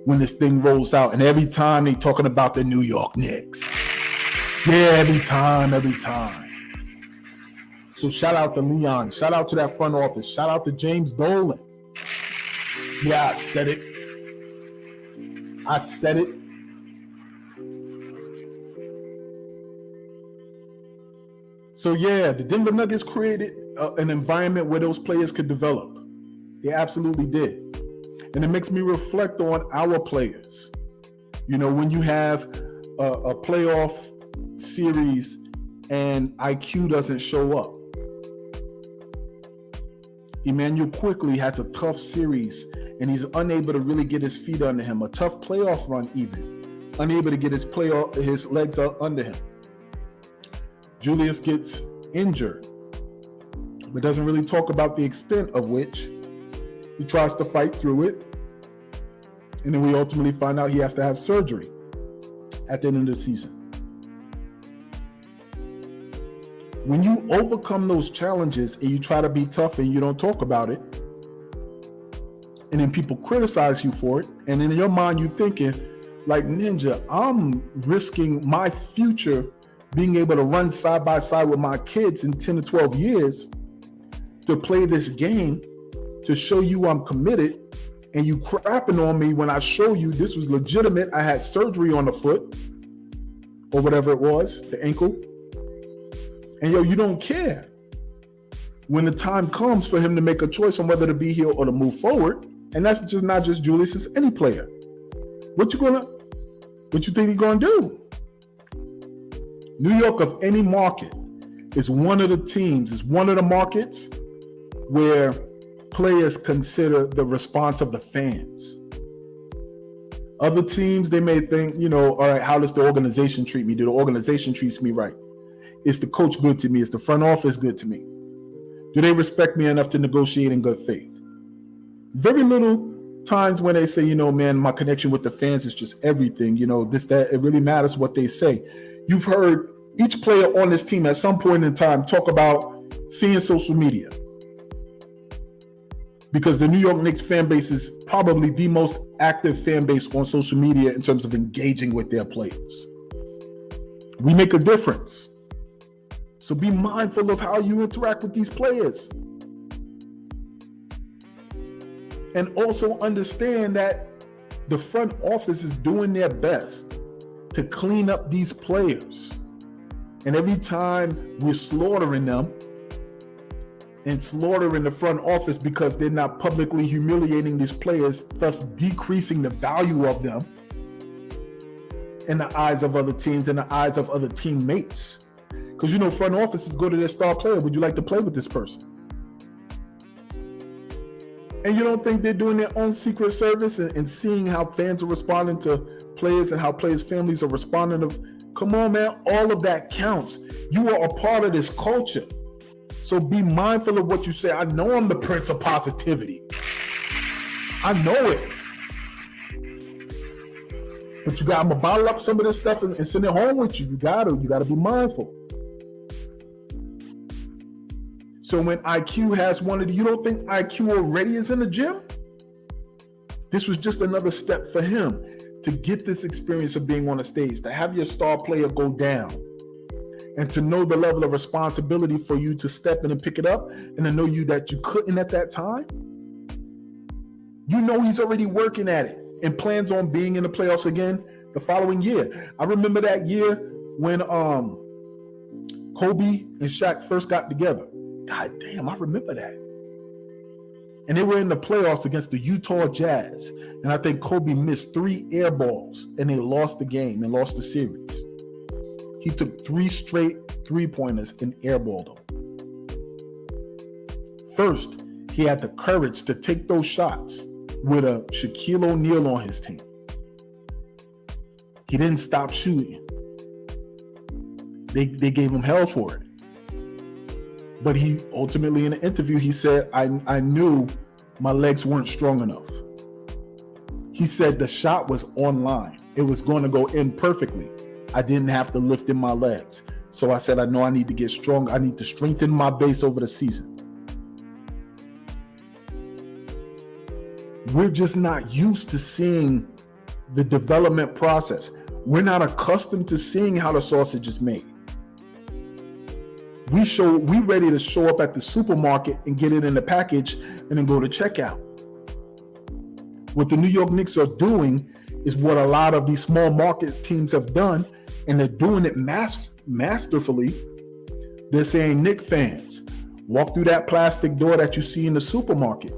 when this thing rolls out. And every time they're talking about the New York Knicks. Yeah, every time. So shout out to Leon. Shout out to that front office. Shout out to James Dolan. Yeah, I said it. So yeah, the Denver Nuggets created an environment where those players could develop. They absolutely did. And it makes me reflect on our players. When you have a playoff series and IQ doesn't show up. Emmanuel Quickly has a tough series and he's unable to really get his feet under him. A tough playoff run even. Unable to get his legs under him. Julius gets injured, but doesn't really talk about the extent of which he tries to fight through it. And then we ultimately find out he has to have surgery at the end of the season. When you overcome those challenges and you try to be tough and you don't talk about it, and then people criticize you for it, and in your mind you're thinking, like, Ninja, I'm risking my future being able to run side by side with my kids in 10 to 12 years to play this game to show you I'm committed, and you crapping on me when I show you this was legitimate. I had surgery on the foot or whatever it was, the ankle. And you don't care when the time comes for him to make a choice on whether to be here or to move forward. And that's just not just Julius, it's any player. What you think you're gonna do? New York, of any market, is one of the markets where players consider the response of the fans. Other teams, they may think, all right, how does the organization treat me? Do the organization treats me right? Is the coach good to me? Is the front office good to me? Do they respect me enough to negotiate in good faith? Very little times when they say, man, my connection with the fans is just everything, this, that, it really matters what they say. You've heard each player on this team at some point in time talk about seeing social media. Because the New York Knicks fan base is probably the most active fan base on social media in terms of engaging with their players. We make a difference. So be mindful of how you interact with these players. And also understand that the front office is doing their best to clean up these players. And every time we're slaughtering them and slaughtering the front office because they're not publicly humiliating these players, thus decreasing the value of them in the eyes of other teams, in the eyes of other teammates. Because front offices go to their star player. Would you like to play with this person? And you don't think they're doing their own secret service and seeing how fans are responding to players and how players' families are responding to? Come on, man. All of that counts. You are a part of this culture. So be mindful of what you say. I know I'm the prince of positivity. I know it. But I'm going to bottle up some of this stuff and send it home with you. You got to be mindful. So when IQ has you don't think IQ already is in the gym? This was just another step for him to get this experience of being on a stage, to have your star player go down, and to know the level of responsibility for you to step in and pick it up, and to know that you couldn't at that time. He's already working at it and plans on being in the playoffs again the following year. I remember that year when Kobe and Shaq first got together. God damn, I remember that. And they were in the playoffs against the Utah Jazz. And I think Kobe missed 3 air balls and they lost the game and lost the series. He took 3 straight 3-pointers and airballed them. First, he had the courage to take those shots with a Shaquille O'Neal on his team. He didn't stop shooting. They gave him hell for it. But he ultimately, in an interview, he said, I knew my legs weren't strong enough. He said the shot was online. It was going to go in perfectly. I didn't have to lift in my legs. So I said, I know I need to get strong. I need to strengthen my base over the season. We're just not used to seeing the development process. We're not accustomed to seeing how the sausage is made. We ready to show up at the supermarket and get it in the package and then go to checkout. What the New York Knicks are doing is what a lot of these small market teams have done, and they're doing it masterfully. They're saying, Knick fans, walk through that plastic door that you see in the supermarket.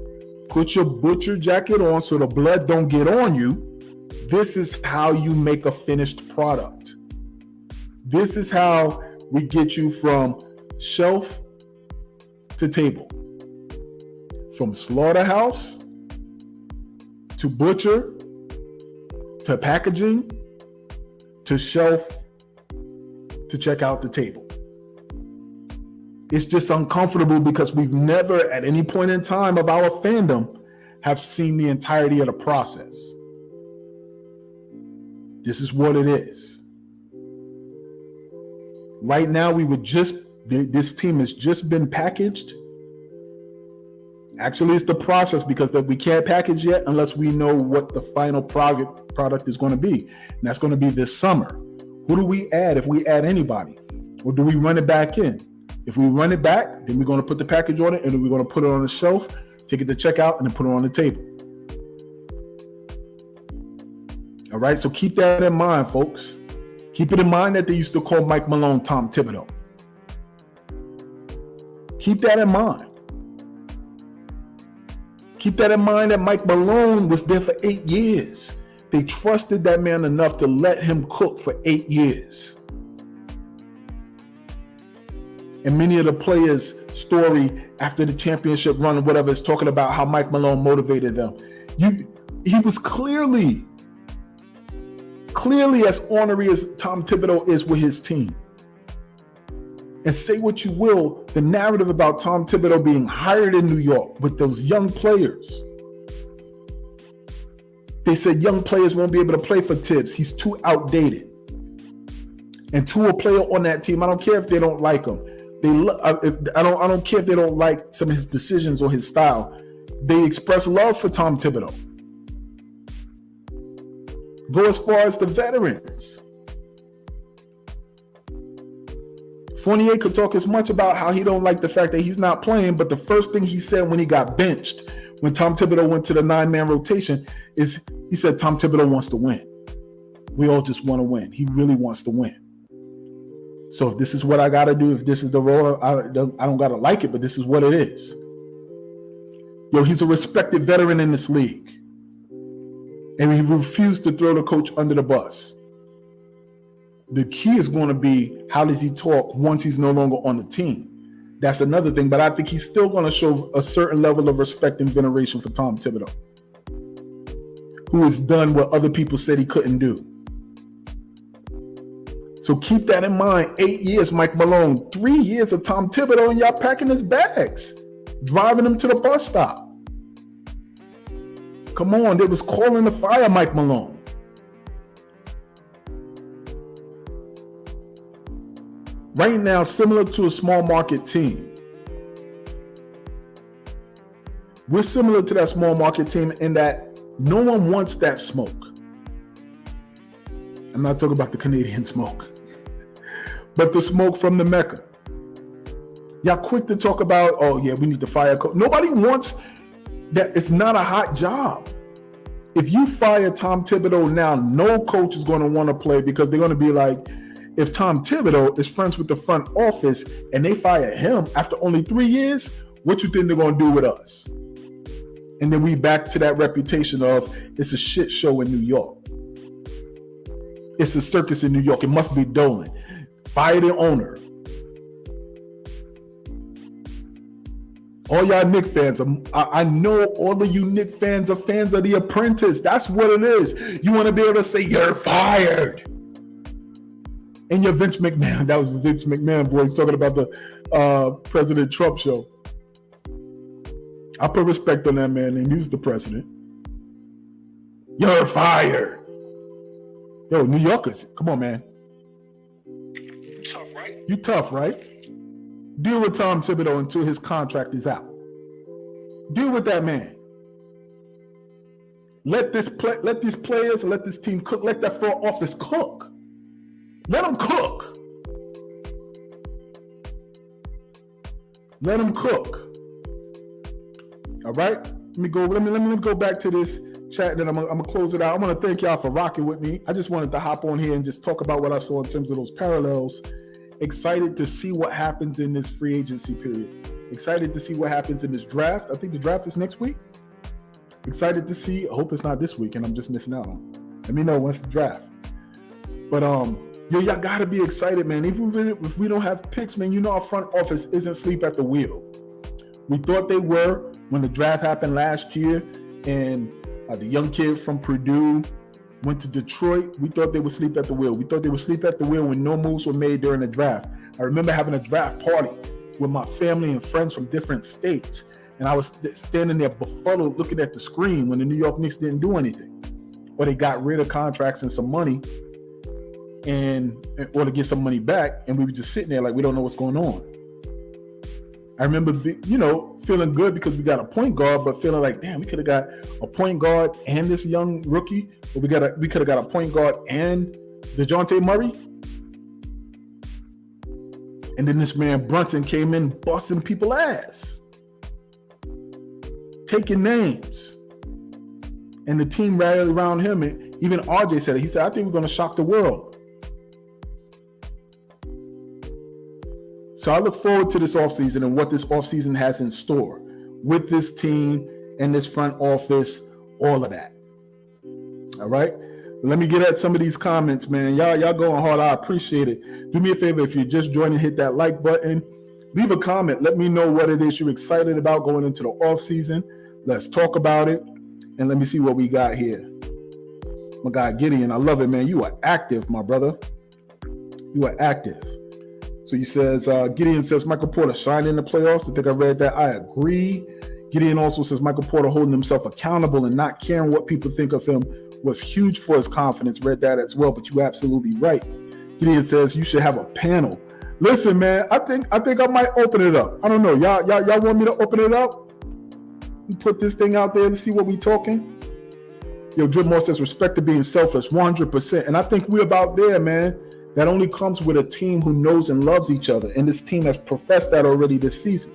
Put your butcher jacket on so the blood don't get on you. This is how you make a finished product. This is how we get you from shelf to table, from slaughterhouse to butcher to packaging to shelf to check out the table. It's just uncomfortable because we've never at any point in time of our fandom have seen the entirety of the process. This is what it is. Right now, this team has just been packaged. Actually, it's the process because we can't package yet unless we know what the final product is going to be. And that's going to be this summer. Who do we add if we add anybody? Or do we run it back in? If we run it back, then we're going to put the package on it and then we're going to put it on the shelf, take it to checkout, and then put it on the table. All right, so keep that in mind, folks. Keep it in mind that they used to call Mike Malone Tom Thibodeau. Keep that in mind. Keep that in mind that Mike Malone was there for 8 years. They trusted that man enough to let him cook for 8 years. And many of the players' story after the championship run or whatever is talking about how Mike Malone motivated them. He was clearly as ornery as Tom Thibodeau is with his team. And say what you will, the narrative about Tom Thibodeau being hired in New York with those young players They said young players won't be able to play for Tibbs. He's too outdated. And to a player on that team, I don't care if they don't like him. I don't care if they don't like some of his decisions or his style. They express love for Tom Thibodeau. Go as far as the veterans. Fournier could talk as much about how he don't like the fact that he's not playing, but the first thing he said when he got benched, when Tom Thibodeau went to the 9-man rotation, is he said Tom Thibodeau wants to win. We all just want to win. He really wants to win. So if this is what I got to do, if this is the role, I don't got to like it, but this is what it is. Yo, he's a respected veteran in this league. And he refused to throw the coach under the bus. The key is going to be, how does he talk once he's no longer on the team? That's another thing, but I think he's still going to show a certain level of respect and veneration for Tom Thibodeau, who has done what other people said he couldn't do. So keep that in mind. 8 years, Mike Malone. 3 years of Tom Thibodeau, and y'all packing his bags, driving him to the bus stop. Come on, they was calling the fire, Mike Malone. Right now, similar to a small market team, we're similar to that small market team in that no one wants that smoke. I'm not talking about the Canadian smoke, but the smoke from the Mecca. Y'all quick to talk about, oh yeah, we need to fire coach. Nobody wants that. It's not a hot job. If you fire Tom Thibodeau now, no coach is going to want to play, because they're going to be like, if Tom Thibodeau is friends with the front office and they fire him after only 3 years, what you think they're going to do with us? And then we back to that reputation of it's a shit show in New York. It's a circus in New York. It must be Dolan. Fire the owner. All y'all Knicks fans, I know all of you Knicks fans are fans of The Apprentice. That's what it is. You want to be able to say, you're fired. And your Vince McMahon, that was Vince McMahon voice talking about the President Trump show. I put respect on that man, and he was the president. You're fired. Yo, New Yorkers, come on, man. You tough, right? You tough, right? Deal with Tom Thibodeau until his contract is out. Deal with that man. Let these players, let this team cook. Let that front office cook. Let them cook. Let them cook. All right. Let me go back to this chat, and then I'm gonna close it out. I want to thank y'all for rocking with me. I just wanted to hop on here and just talk about what I saw in terms of those parallels. Excited to see what happens in this free agency period. Excited to see what happens in this draft. I think the draft is next week. Excited to see. I hope it's not this week and I'm just missing out on. Let me know once the draft. But yo, y'all gotta be excited, man. Even if we don't have picks, man, you know our front office isn't asleep at the wheel. We thought they were when the draft happened last year, and the young kid from Purdue went to Detroit. We thought they would sleep at the wheel. We thought they would sleep at the wheel when no moves were made during the draft. I remember having a draft party with my family and friends from different states, and I was standing there befuddled looking at the screen when the New York Knicks didn't do anything, or they got rid of contracts and some money, or to get some money back, and we were just sitting there like we don't know what's going on. I remember, feeling good because we got a point guard, but feeling like, damn, we could have got a point guard and this young rookie, but we could have got a point guard and DeJounte Murray. And then this man Brunson came in busting people's ass, taking names, and the team rallied around him. And even RJ said it. He said, I think we're going to shock the world. So I look forward to this offseason and what this offseason has in store with this team and this front office, all of that. All right. Let me get at some of these comments, man. Y'all going hard. I appreciate it. Do me a favor, if you're just joining, hit that like button. Leave a comment. Let me know what it is you're excited about going into the offseason. Let's talk about it. And let me see what we got here. My guy Gideon, I love it, man. You are active, my brother. You are active. So he says, Gideon says, Michael Porter shine in the playoffs. I think I read that. I agree. Gideon also says Michael Porter holding himself accountable and not caring what people think of him was huge for his confidence. Read that as well, but you're absolutely right. Gideon says you should have a panel. Listen, man, I think I might open it up. I don't know. Y'all want me to open it up? Put this thing out there and see what we talking? Yo, Drip Moore says respect to being selfless, 100%. And I think we're about there, man. That only comes with a team who knows and loves each other. And this team has professed that already this season.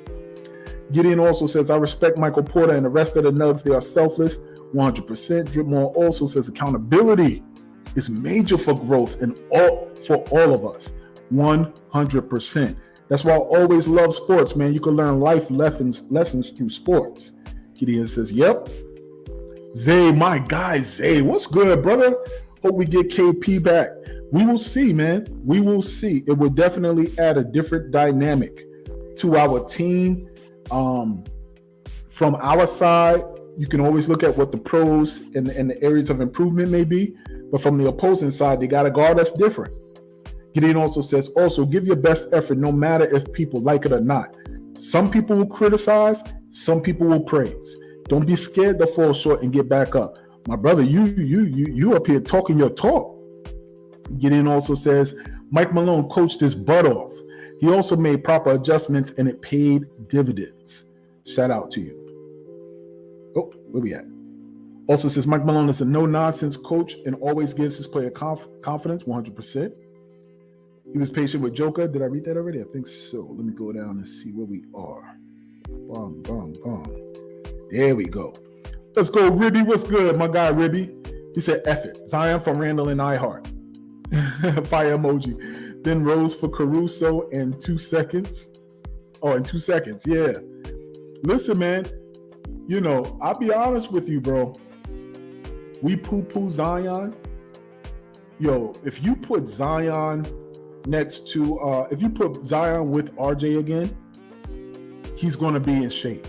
Gideon also says, I respect Michael Porter and the rest of the Nugs. They are selfless, 100%. Drip Moore also says accountability is major for growth and for all of us, 100%. That's why I always love sports, man. You can learn life lessons through sports. Gideon says, yep. Zay, my guy, Zay, what's good, brother? Hope we get KP back. We will see, man. We will see. It will definitely add a different dynamic to our team. From our side, you can always look at what the pros and the areas of improvement may be. But from the opposing side, they got to guard us different. Gideon also says, also give your best effort no matter if people like it or not. Some people will criticize, some people will praise. Don't be scared to fall short and get back up. My brother, you up here talking your talk. Gideon also says, Mike Malone coached his butt off. He also made proper adjustments and it paid dividends. Shout out to you. Oh, where we at? Also says Mike Malone is a no-nonsense coach and always gives his player confidence, 100%. He was patient with Joker. Did I read that already? I think so. Let me go down and see where we are. Boom, boom, boom. There we go. Let's go, Ribby. What's good, my guy, Ribby? He said, F it. Zion from Randall and iHeart. Fire emoji. Then Rose for Caruso in 2 seconds. Oh, in 2 seconds. Yeah. Listen, man. You know, I'll be honest with you, bro. We poo-poo Zion. Yo, if you put Zion next to, if you put Zion with RJ again, he's going to be in shape.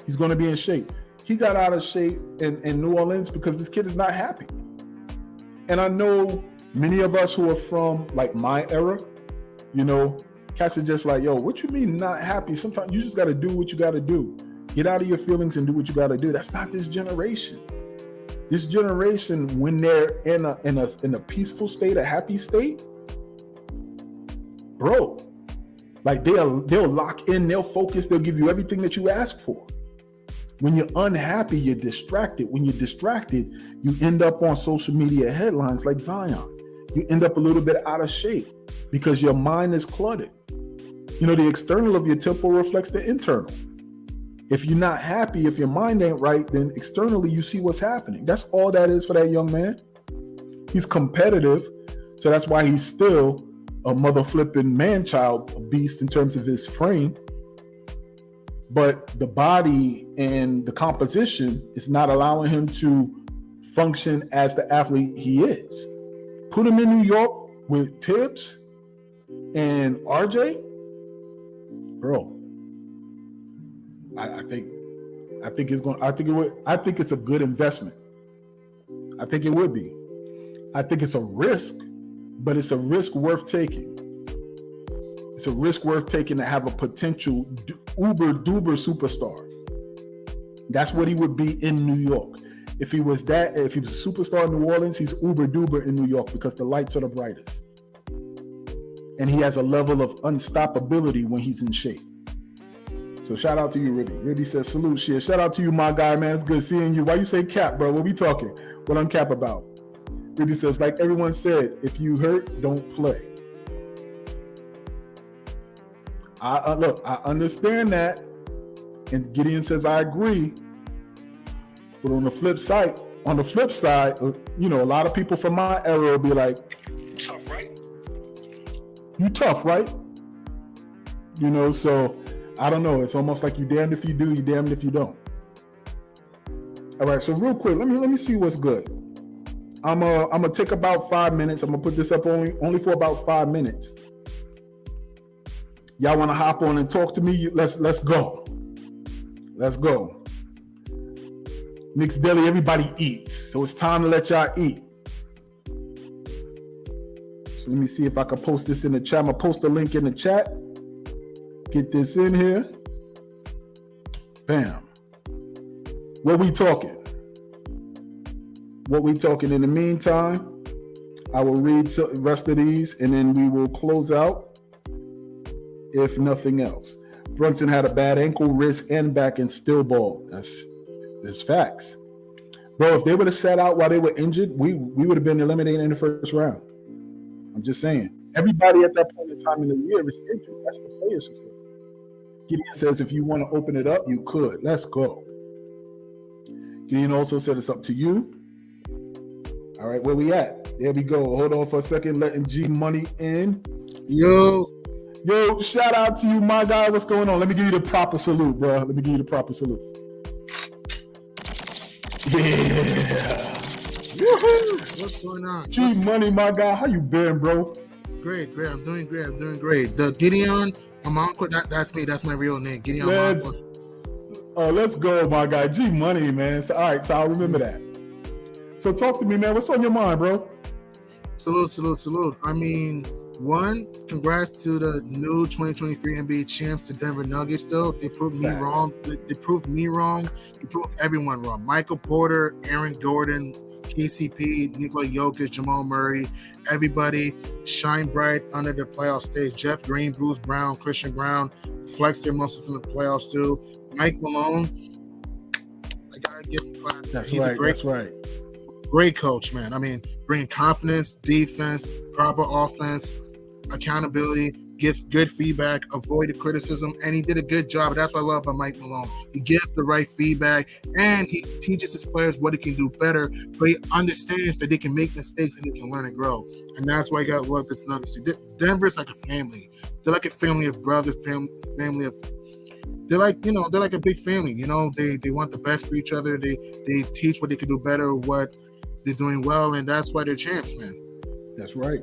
He's going to be in shape. He got out of shape in New Orleans because this kid is not happy. And I know many of us who are from like my era, you know, cats are just like, yo, what you mean not happy? Sometimes you just got to do what you got to do. Get out of your feelings and do what you got to do. That's not this generation. This generation, when they're in a peaceful state, a happy state, bro, like they'll lock in, they'll focus, they'll give you everything that you ask for. When you're unhappy, you're distracted. When you're distracted, you end up on social media headlines like Zion. You end up a little bit out of shape because your mind is cluttered. You know, the external of your temple reflects the internal. If you're not happy, if your mind ain't right, then externally you see what's happening. That's all that is for that young man. He's competitive, so that's why he's still a mother flipping man-child, a beast in terms of his frame. But the body and the composition is not allowing him to function as the athlete he is. Put him in New York with Tibbs and RJ, bro. I think it's a good investment. I think it would be. I think it's a risk, but it's a risk worth taking. It's a risk worth taking to have a potential uber-duber superstar. That's what he would be in New York. If he was a superstar in New Orleans, he's uber-duber in New York because the lights are the brightest. And he has a level of unstoppability when he's in shape. So shout out to you, Ribby. Ribby says, salute, shit. Shout out to you, my guy, man. It's good seeing you. Why you say cap, bro? What we talking? What I'm cap about? Ribby says, like everyone said, if you hurt, don't play. Look, I understand that. And Gideon says, I agree. But on the flip side, you know, a lot of people from my era will be like, Tough, right? You tough, right? You know, so I don't know. It's almost like you damned if you do, you damned if you don't. All right, so real quick, let me see what's good. I'm gonna take about 5 minutes. I'm gonna put this up only for about 5 minutes. Y'all want to hop on and talk to me? Let's go. Let's go. Nick's Deli, everybody eats, so it's time to let y'all eat. So let me see if I can post this in the chat. I'm gonna post a link in the chat. Get this in here. Bam. what we talking? What we talking? In the meantime, I will read the rest of these, and then we will close out. If nothing else, Brunson had a bad ankle, wrist, and back, and still balled. That's facts, bro. If they would have sat out while they were injured, we would have been eliminated in the first round. I'm just saying. Everybody at that point in time in the year is injured. That's the players. Gideon says, if you want to open it up, you could. Let's go. Gideon also said it's up to you. All right, where we at? There we go. Hold on for a second. Letting G Money in. Yo, Shout out to you, my guy. What's going on? Let me give you the proper salute, bro. Let me give you the proper salute. Yeah. woohoo! What's going on? G Money, my guy. How you been, bro? Great. I'm doing great. The Gideon, my uncle, that's me. That's my real name. Gideon, my uncle. Oh, let's go, my guy. G Money, man. So, all right, so I'll remember that. So talk to me, man. What's on your mind, bro? Salute. I mean, one, congrats to the new 2023 NBA champs, the Denver Nuggets. Though they proved me wrong. They proved me wrong. They proved everyone wrong. Michael Porter, Aaron Gordon, KCP, Nikola Jokic, Jamal Murray, everybody shine bright under the playoff stage. Jeff Green, Bruce Brown, Christian Brown flexed their muscles in the playoffs too. Mike Malone, I gotta give him credit. That's right. Great coach, man. I mean, bringing confidence, defense, proper offense, accountability, gives good feedback, avoided criticism, and he did a good job. That's what I love about Mike Malone. He gives the right feedback, and he teaches his players what he can do better, but he understands that they can make mistakes and they can learn and grow. And that's why you got to love this Nuggets. Denver's like a family. They're like a family of brothers, family of... They're like a big family. They want the best for each other. They teach what they can do better, what they're doing well, and that's why they're champs, man. That's right.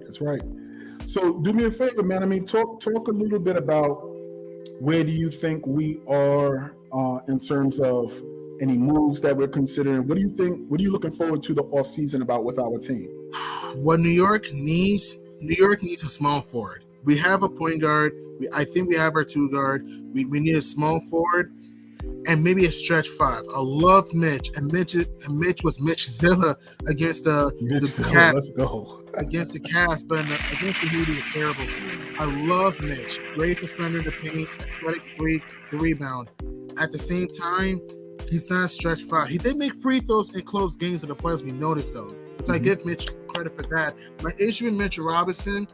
So do me a favor, man. I mean, talk a little bit about where do you think we are in terms of any moves that we're considering. What do you think? What are you looking forward to the off season about with our team? What New York needs a small forward. We have a point guard. I think we have our two guard. We need a small forward and maybe a stretch five. I love Mitch, and Mitch was Mitch Zilla against the Cavs. Let's go. Against the Cavs, but against the Heat, he was terrible. I love Mitch. Great defender in the paint, athletic freak, the rebound. At the same time, he's not a stretch five. He did make free throws in close games in the playoffs. We noticed though. But I give Mitch credit for that. My issue with Mitchell Robinson,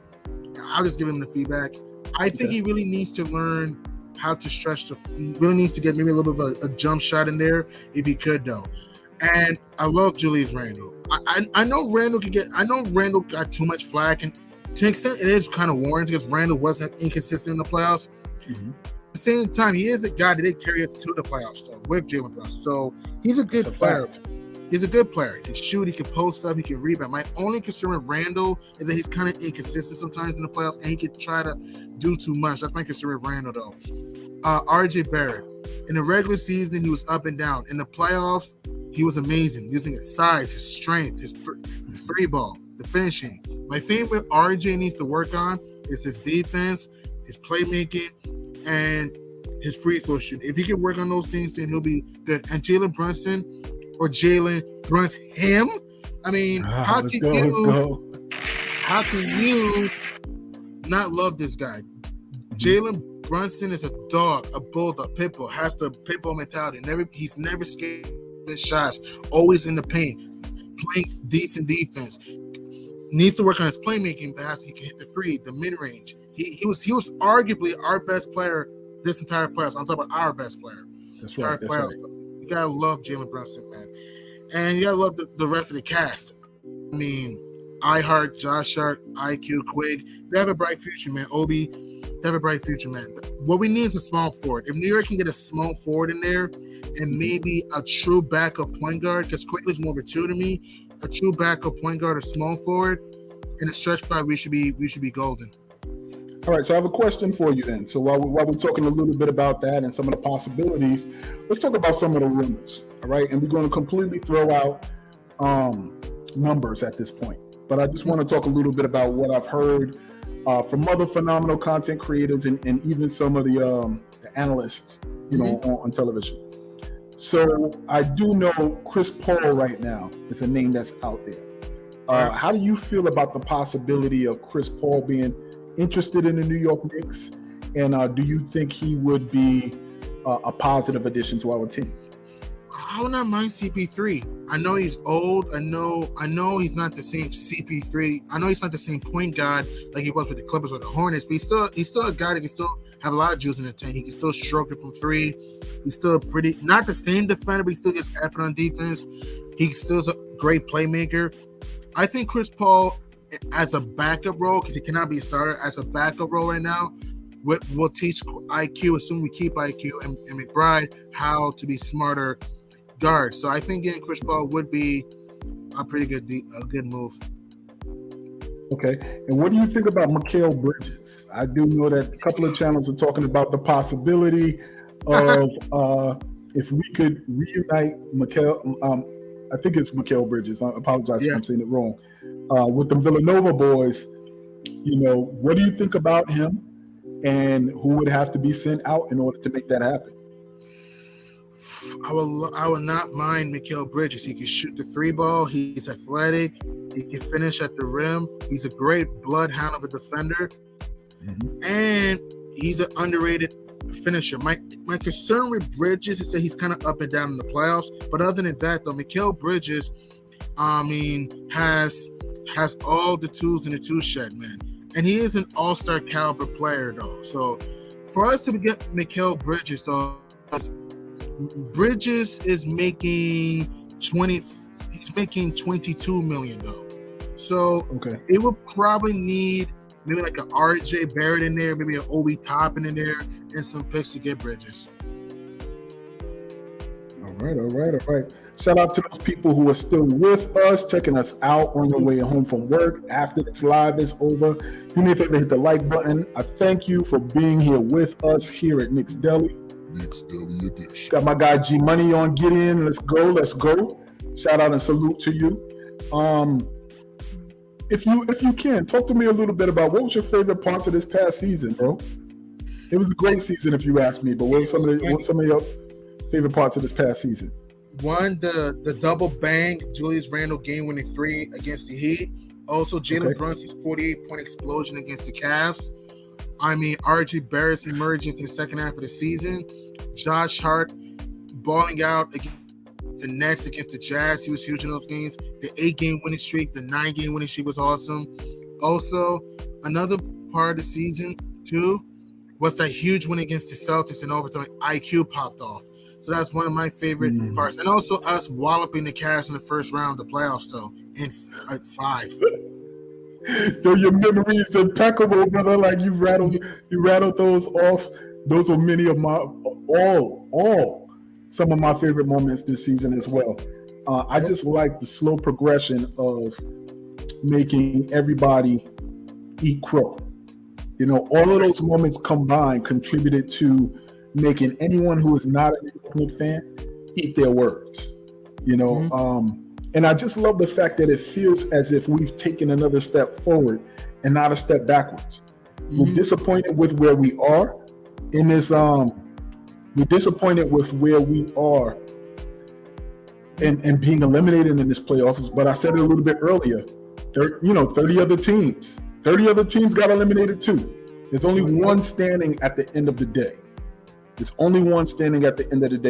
I'll just give him the feedback. I think he really needs to learn how to stretch really needs to get maybe a little bit of a jump shot in there if he could though. And I love Julius Randle. I know Randle got too much flack, and to an extent it is kind of warranted because Randle wasn't inconsistent in the playoffs. Mm-hmm. At the same time, he is a guy that did carry us to the playoffs though, with Jalen Brunson. So he's a good player. He's a good player. He can shoot, he can post up, he can rebound. My only concern with Randle is that he's kind of inconsistent sometimes in the playoffs, and he can try to do too much. That's my concern with Randle, though. RJ Barrett. In the regular season, he was up and down. In the playoffs, he was amazing, using his size, his strength, his free ball, the finishing. My thing with RJ needs to work on is his defense, his playmaking, and his free throw shooting. If he can work on those things, then he'll be good. And Jalen Brunson, or Jalen Brunson him. I mean, how can you not love this guy? Jalen Brunson is a dog, a bulldog, pit bull, has the pit bull mentality. He's never scared of his shots, always in the paint, playing decent defense. Needs to work on his playmaking, but he can hit the free, the mid-range. He was arguably our best player this entire playoffs. I'm talking about our best player. That's right. You gotta love Jalen Brunson, man. And you gotta love the rest of the cast. I mean, iHeart, Josh Hart, IQ, Quig. They have a bright future, man. Obi, they have a bright future, man. What we need is a small forward. If New York can get a small forward in there and maybe a true backup point guard, because Quigley's more of a two to me, a true backup point guard, a small forward, and a stretch five, we should be golden. All right, so I have a question for you then. So while we're talking a little bit about that and some of the possibilities, let's talk about some of the rumors, all right? And we're going to completely throw out numbers at this point. But I just want to talk a little bit about what I've heard from other phenomenal content creators and even some of the analysts, on television. So I do know Chris Paul right now is a name that's out there. How do you feel about the possibility of Chris Paul being interested in the New York Knicks? And do you think he would be a positive addition to our team? I would not mind CP3. I know he's old. I know he's not the same CP3. I know he's not the same point guard like he was with the Clippers or the Hornets, but he's still a guy that can still have a lot of juice in the tank. He can still stroke it from three. He's still not the same defender, but he still gets effort on defense. He still is a great playmaker. I think Chris Paul, as a backup role, because he cannot be a starter, as a backup role right now, will teach IQ, assuming we keep IQ, and McBride how to be smarter guards. So I think getting Chris Paul would be a pretty good move. Okay. And what do you think about Mikal Bridges? I do know that a couple of channels are talking about the possibility of if we could reunite Mikal. I think it's Mikal Bridges. I apologize if I'm saying it wrong. With the Villanova boys, what do you think about him, and who would have to be sent out in order to make that happen? I will not mind Mikal Bridges. He can shoot the three ball. He's athletic. He can finish at the rim. He's a great bloodhound of a defender, and he's an underrated finisher. My concern with Bridges is that he's kind of up and down in the playoffs. But other than that, though, Mikal Bridges, has all the tools in the tool shed, man. And he is an all-star caliber player, though. So for us to get Mikal Bridges, though, Bridges is making he's making $22 million, though. So it would probably need maybe like an RJ Barrett in there, maybe an Obi Toppin in there, and some picks to get Bridges. All right. Shout out to those people who are still with us, checking us out on your way home from work after this live is over. Do me a favor, hit the like button. I thank you for being here with us here at Knicks Deli. Knicks Deli Edition. Got my guy G Money on. Get in. Let's go. Shout out and salute to you. If you can, talk to me a little bit about what was your favorite parts of this past season, bro? It was a great season, if you ask me. But what were some of your favorite parts of this past season? One, the double bang Julius Randle game-winning three against the Heat. Also, Jalen Brunson's 48-point explosion against the Cavs. RJ Barrett's emergence in the second half of the season. Josh Hart balling out against the Nets, against the Jazz. He was huge in those games. The 8-game winning streak, the 9-game winning streak was awesome. Also, another part of the season, too, was that huge win against the Celtics in overtime. IQ popped off. So that's one of my favorite parts. And also us walloping the Cavs in the first round of the playoffs, though, in 5. Yo, your memory is impeccable, brother. Like you rattled those off. Those were many of my some of my favorite moments this season as well. I just like the slow progression of making everybody eat crow. All of those moments combined contributed to making anyone who is not a New York Knicks fan eat their words. And I just love the fact that it feels as if we've taken another step forward and not a step backwards. We're disappointed with where we are in this. We're disappointed with where we are and being eliminated in this playoffs. But I said it a little bit earlier. 30 other teams. 30 other teams got eliminated too. There's only one standing at the end of the day.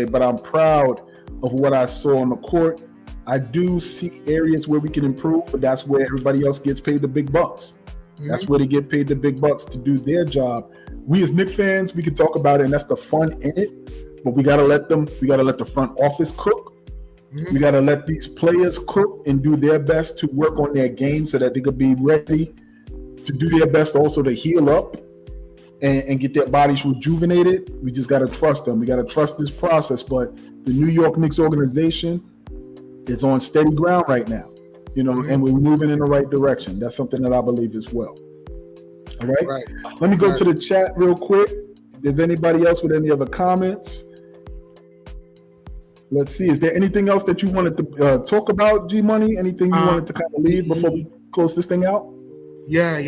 But I'm proud of what I saw on the court. I do see areas where we can improve, but that's where everybody else gets paid the big bucks. That's where they get paid the big bucks to do their job. We as Knicks fans, we can talk about it, and that's the fun in it. But we gotta let the front office cook. We gotta let these players cook and do their best to work on their game so that they could be ready to do their best also to heal up and get their bodies rejuvenated. We just gotta trust them. We gotta trust this process. But the New York Knicks organization is on steady ground right now, and we're moving in the right direction. That's something that I believe as well. All right. Let me go to the chat real quick. If there's anybody else with any other comments? Let's see. Is there anything else that you wanted to talk about, G Money? Anything you wanted to kind of leave before we close this thing out? Yeah.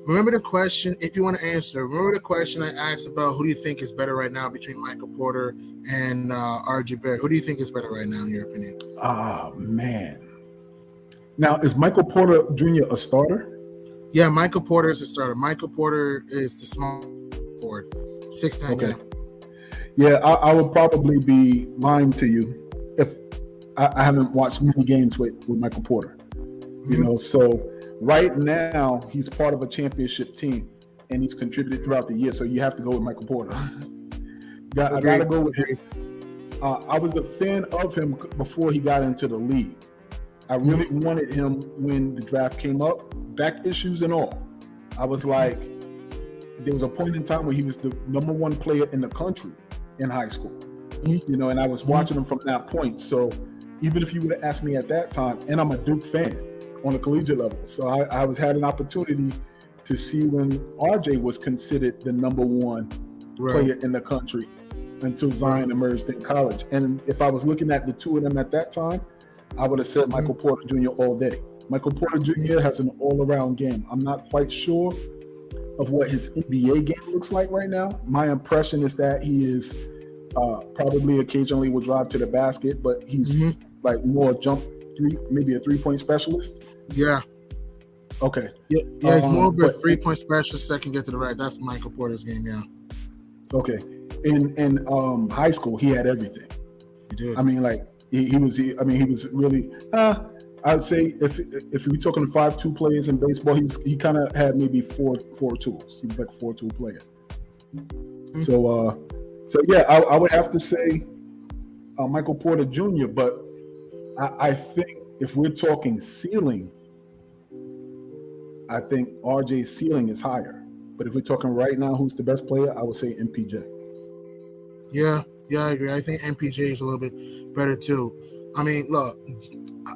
remember the question, if you want to answer, remember the question I asked about who do you think is better right now between Michael Porter and RJ Barrett? Who do you think is better right now, in your opinion? Man. Now, is Michael Porter Jr. a starter? Yeah, Michael Porter is the starter. Michael Porter is the small forward. 6'10". Okay. Yeah, I would probably be lying to you if I haven't watched many games with Michael Porter. You know, so right now he's part of a championship team and he's contributed throughout the year. So you have to go with Michael Porter. I got to go with him. I was a fan of him before he got into the league. I really wanted him when the draft came up, back issues and all. I was like, there was a point in time where he was the number one player in the country in high school, you know, and I was watching him from that point. So even if you would have asked me at that time, and I'm a Duke fan on a collegiate level, so I had an opportunity to see when RJ was considered the number one player in the country until Zion emerged in college. And if I was looking at the two of them at that time, I would have said Michael Porter Jr. all day. Michael Porter Jr. has an all-around game. I'm not quite sure of what his NBA game looks like right now. My impression is that he is probably occasionally will drive to the basket, but he's like more maybe a three-point specialist. Yeah. Okay. Yeah, he's more of a three-point specialist that can get to the rack. That's Michael Porter's game, yeah. Okay. In high school, he had everything. He did. I mean, like he was really. I'd say if we're talking 5-2 players in baseball, he kind of had maybe four tools. He was like a 4-tool player. So yeah, I would have to say Michael Porter Jr. But I think if we're talking ceiling, I think RJ's ceiling is higher. But if we're talking right now, who's the best player? I would say MPJ. Yeah, I agree. I think MPJ is a little bit better too. I mean, look,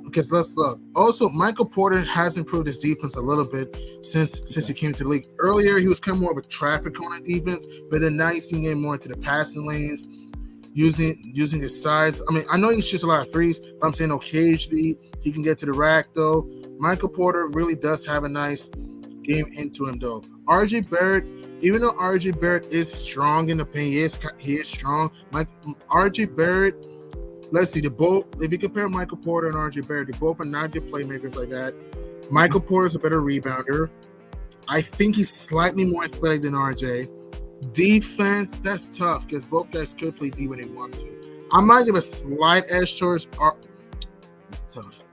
because let's look. Also, Michael Porter has improved his defense a little bit since he came to the league. Earlier, he was kind of more of a traffic cone on defense, but then now he's getting more into the passing lanes, using his size. I mean, I know he shoots a lot of threes, but I'm saying occasionally he can get to the rack, though. Michael Porter really does have a nice game into him, though. RJ Barrett, even though RJ Barrett is strong in the paint, he is strong. RJ Barrett, let's see, if you compare Michael Porter and RJ Barrett, they both are not good playmakers like that. Michael Porter is a better rebounder. I think he's slightly more athletic than RJ. Defense, that's tough because both guys could play D when they want to. I might give a slight edge towards That's tough.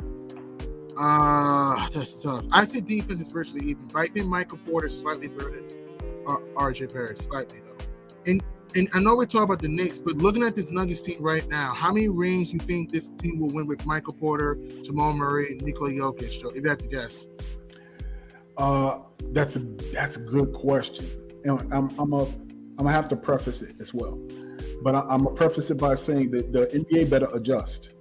That's tough. I say defense is virtually even, but I think Michael Porter is slightly better than RJ Barrett, slightly though. And I know we're talking about the Knicks, but looking at this Nuggets team right now, how many rings do you think this team will win with Michael Porter, Jamal Murray, and Nikola Jokic? So if you have to guess. That's a good question. And I'm gonna have to preface it as well. But I'm gonna preface it by saying that the NBA better adjust.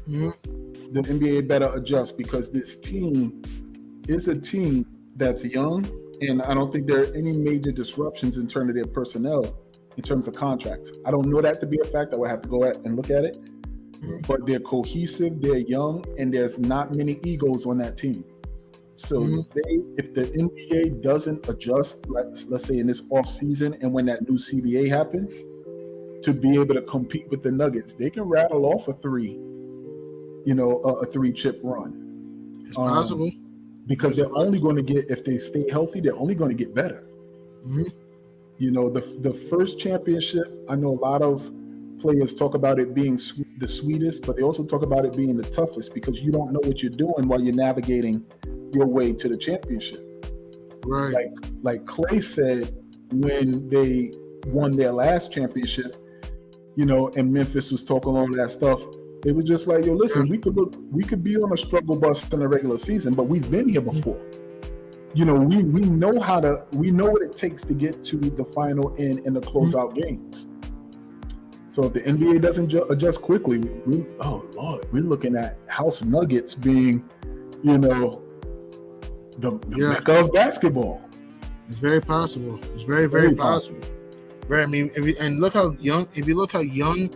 The NBA better adjust because this team is a team that's young, and I don't think there are any major disruptions in terms of their personnel, in terms of contracts. I don't know that to be a fact. I would have to go and look at it. But they're cohesive, they're young, and there's not many egos on that team. So if the NBA doesn't adjust, let's say in this off season and when that new CBA happens, to be able to compete with the Nuggets, they can rattle off a three-chip run. It's possible. Because they're only going to get, if they stay healthy, they're only going to get better. You know, the first championship, I know a lot of players talk about it being the sweetest, but they also talk about it being the toughest because you don't know what you're doing while you're navigating your way to the championship. Right. Like Clay said when they won their last championship, you know, and Memphis was talking all that stuff. They were just like, yo, listen, we could be on a struggle bus in the regular season, but we've been here before. You know, we know what it takes to get to the final and the closeout games. So if the NBA doesn't adjust quickly, we're looking at House Nuggets being, you know, the mecca of basketball. It's very possible. It's very, very possible. Right. I mean, if you look how young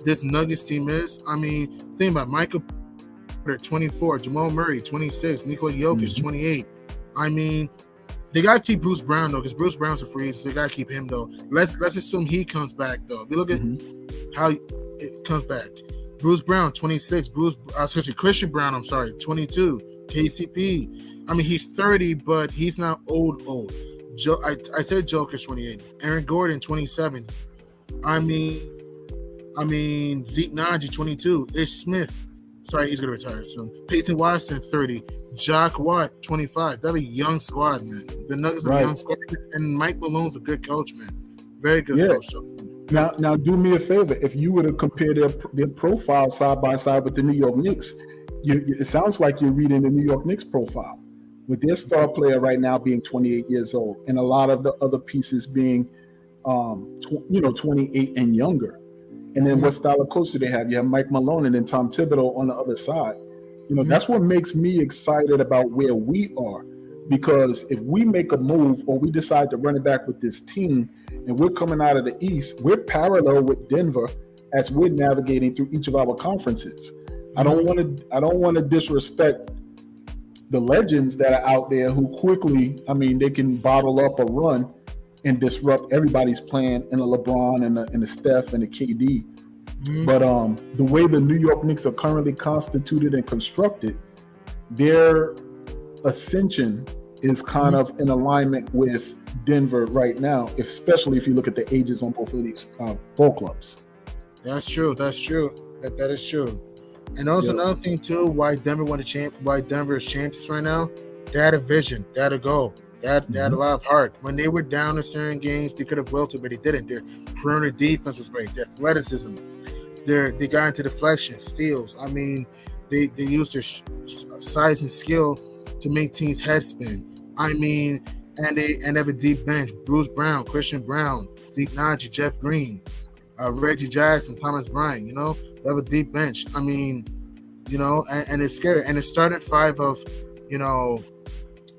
this Nuggets team is. I mean, think about Michael Porter, 24, Jamal Murray, 26, Nikola Jokic, 28. I mean, They gotta keep Bruce Brown though, because Bruce Brown's a free agent. So they gotta keep him though. Let's assume he comes back though. If you look at how it comes back, Bruce Brown 26, Christian Brown, I'm sorry, 22, KCP. I mean he's 30, but he's not old. I said Joker's 28. Aaron Gordon 27. I mean Zeke Naji 22. Ish Smith. Sorry, he's gonna retire soon. Peyton Watson 30. Jock Watt 25. They're a young squad, man. The Nuggets are a young squad, and Mike Malone's a good coach, man. Very good coach. Now, do me a favor. If you were to compare their profile side by side with the New York Knicks, it sounds like you're reading the New York Knicks profile, with their star player right now being 28 years old, and a lot of the other pieces being, 28 and younger. And then what style of coach do they have? You have Mike Malone and then Tom Thibodeau on the other side. That's what makes me excited about where we are, because if we make a move or we decide to run it back with this team and we're coming out of the East, we're parallel with Denver as we're navigating through each of our conferences. I don't want to disrespect the legends that are out there who quickly, they can bottle up a run and disrupt everybody's plan in the LeBron and the Steph and the KD. But the way the New York Knicks are currently constituted and constructed, their ascension is kind of in alignment with Denver right now, especially if you look at the ages on both of these ball clubs. That's true. That is true. And also another thing too, why Denver is champions right now, they had a vision, they had a goal. They had a lot of heart. When they were down in certain games, they could have willed it, but they didn't. Their perimeter defense was great. Their athleticism, they got into deflection, steals. They used their size and skill to make teams head spin. And they have a deep bench. Bruce Brown, Christian Brown, Zeke Naji, Jeff Green, Reggie Jackson, Thomas Bryant. They have a deep bench. And it's scary. And it's starting five of,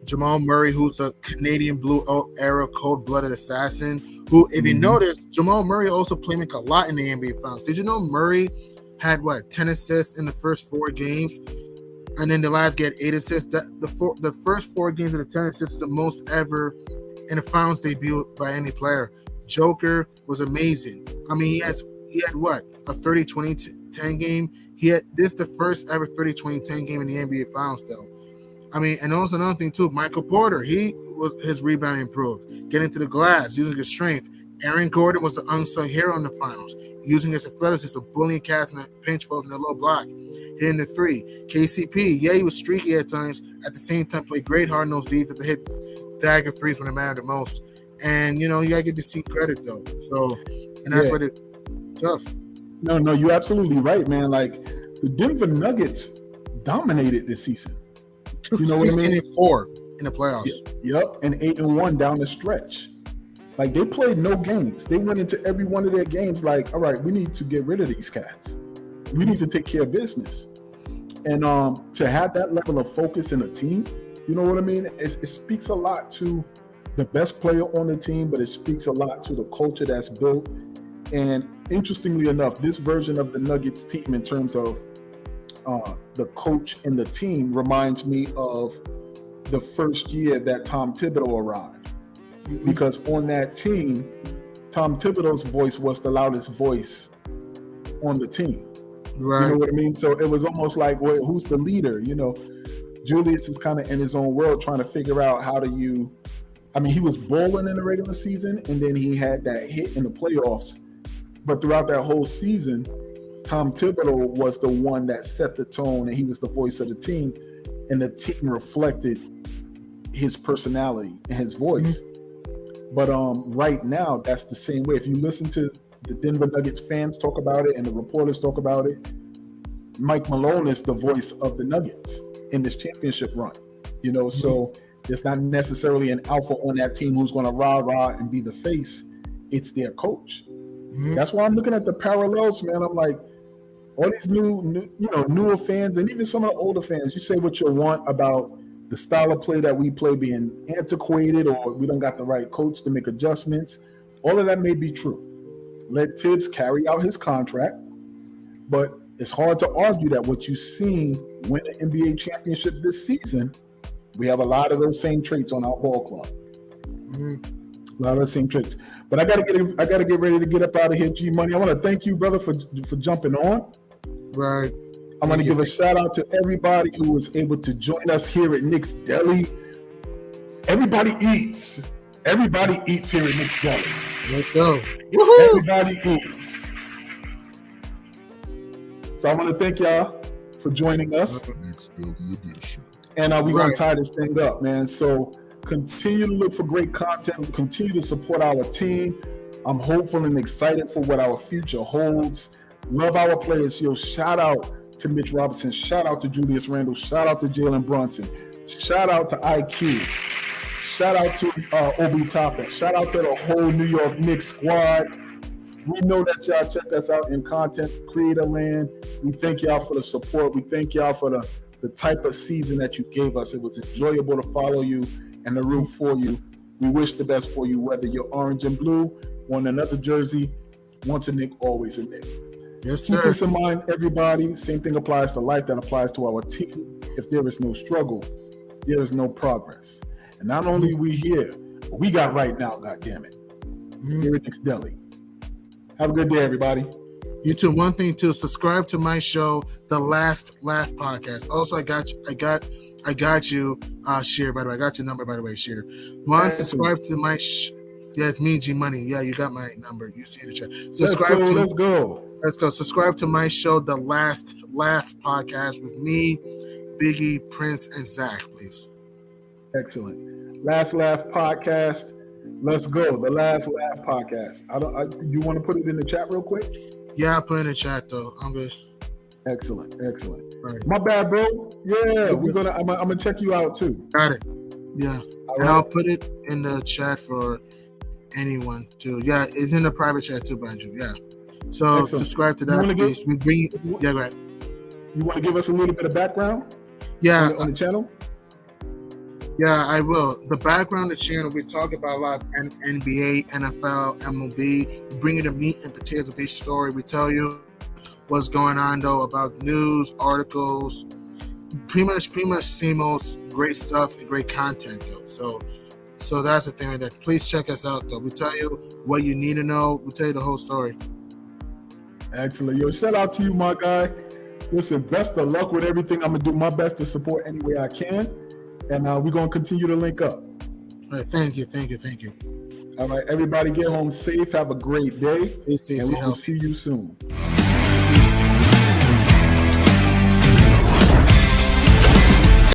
Jamal Murray, who's a Canadian Blue era cold-blooded assassin, who, if you notice, Jamal Murray also played a lot in the NBA Finals. Did you know Murray had, 10 assists in the first 4 games? And then the last get 8 assists. The first 4 games of the 10 assists is the most ever in a Finals debut by any player. Joker was amazing. He had a 30-20-10 game. This is the first ever 30-20-10 game in the NBA Finals, though. And also another thing too, Michael Porter, his rebounding improved, getting to the glass, using his strength. Aaron Gordon was the unsung hero in the finals, using his athleticism, bullying cats in the pinch post in the low block, hitting the 3. KCP, he was streaky at times. At the same time, played great hard-nosed defense to hit dagger threes when it mattered the most. And you gotta give this team credit though. So, and that's what it's tough. No, you're absolutely right, man. Like the Denver Nuggets dominated this season. You know what I mean? 16-4 in the playoffs. Yep, and 8-1 down the stretch. Like they played no games. They went into every one of their games like, all right, we need to get rid of these cats. We need to take care of business. And to have that level of focus in a team, you know what I mean? It speaks a lot to the best player on the team, but it speaks a lot to the culture that's built. And interestingly enough, this version of the Nuggets team in terms of the coach and the team reminds me of the first year that Tom Thibodeau arrived. Because on that team, Tom Thibodeau's voice was the loudest voice on the team. Right. You know what I mean? So it was almost like, well, who's the leader? Julius is kind of in his own world trying to figure out how do you, he was balling in the regular season and then he had that hit in the playoffs. But throughout that whole season, Tom Thibodeau was the one that set the tone and he was the voice of the team, and the team reflected his personality and his voice. But right now, that's the same way. If you listen to the Denver Nuggets fans talk about it and the reporters talk about it, Mike Malone is the voice of the Nuggets in this championship run. So it's not necessarily an alpha on that team who's going to rah-rah and be the face. It's their coach. That's why I'm looking at the parallels, man. I'm like, all these newer fans and even some of the older fans, you say what you want about the style of play that we play being antiquated or we don't got the right coach to make adjustments. All of that may be true. Let Tibbs carry out his contract, but it's hard to argue that what you've seen win the NBA championship this season, We have a lot of those same traits on our ball club. A lot of the same traits. But I gotta get ready to get up out of here, G Money. I want to thank you, brother, for jumping on. Right. I want to give a shout out to everybody who was able to join us here at Knicks Deli. Everybody eats. Everybody eats here at Knicks Deli. Let's go. Woohoo! Everybody eats. So I want to thank y'all for joining us. Knicks Deli Edition. And we're going to tie this thing up, man. So continue to look for great content. Continue to support our team. I'm hopeful and excited for what our future holds. Love our players. Yo, shout out to Mitch Robinson. Shout out to Julius Randle. Shout out to Jalen Brunson. Shout out to IQ. Shout out to Obi Toppin. Shout out to the whole New York Knicks squad. We know that y'all check us out in content creator land. We thank y'all for the support. We thank y'all for the type of season that you gave us. It was enjoyable to follow you and to root for you. We wish the best for you, whether you're orange and blue, on another jersey. Once a Knick, always a Knick. Yes, Keep sir. this in mind, everybody. Same thing applies to life that applies to our team. If there is no struggle, there is no progress. And not only we here, but we got right now, goddammit. Here at Knicks Deli. Have a good day, everybody. You too. One thing too, subscribe to my show, The Last Laugh Podcast. Also, I got you, Sheer, by the way. I got your number, by the way, Sheer. Subscribe to my yeah, it's me, G Money. Yeah, you got my number. You see in the chat. Let's go. Let's go. Subscribe to my show, The Last Laugh Podcast, with me, Biggie, Prince, and Zach, please. Excellent. Last Laugh Podcast. Let's go. The Last Laugh Podcast. You want to put it in the chat real quick? Yeah, I'll put it in the chat though. I'm good. Excellent. Right. My bad, bro. Yeah, I'm gonna check you out too. Got it. Yeah. And I'll put it in the chat for anyone too. Yeah, it's in the private chat too, Benjamin. Yeah. So Excellent. Subscribe to that, please. Yeah, go ahead. You want to give us a little bit of background? Yeah. On the channel? Yeah, I will. The background of the channel, we talk about a lot of NBA, NFL, MLB. We bring you the meat and potatoes of each story. We tell you what's going on, though, about news, articles, pretty much CMO's great stuff and great content, though. So that's the thing with that. Please check us out, though. We tell you what you need to know. We tell you the whole story. Excellent. Yo, shout out to you, my guy. Listen, best of luck with everything. I'm going to do my best to support any way I can. And we're going to continue to link up. All right, thank you. All right, everybody get home safe. Have a great day. Stay safe. And we will see you soon.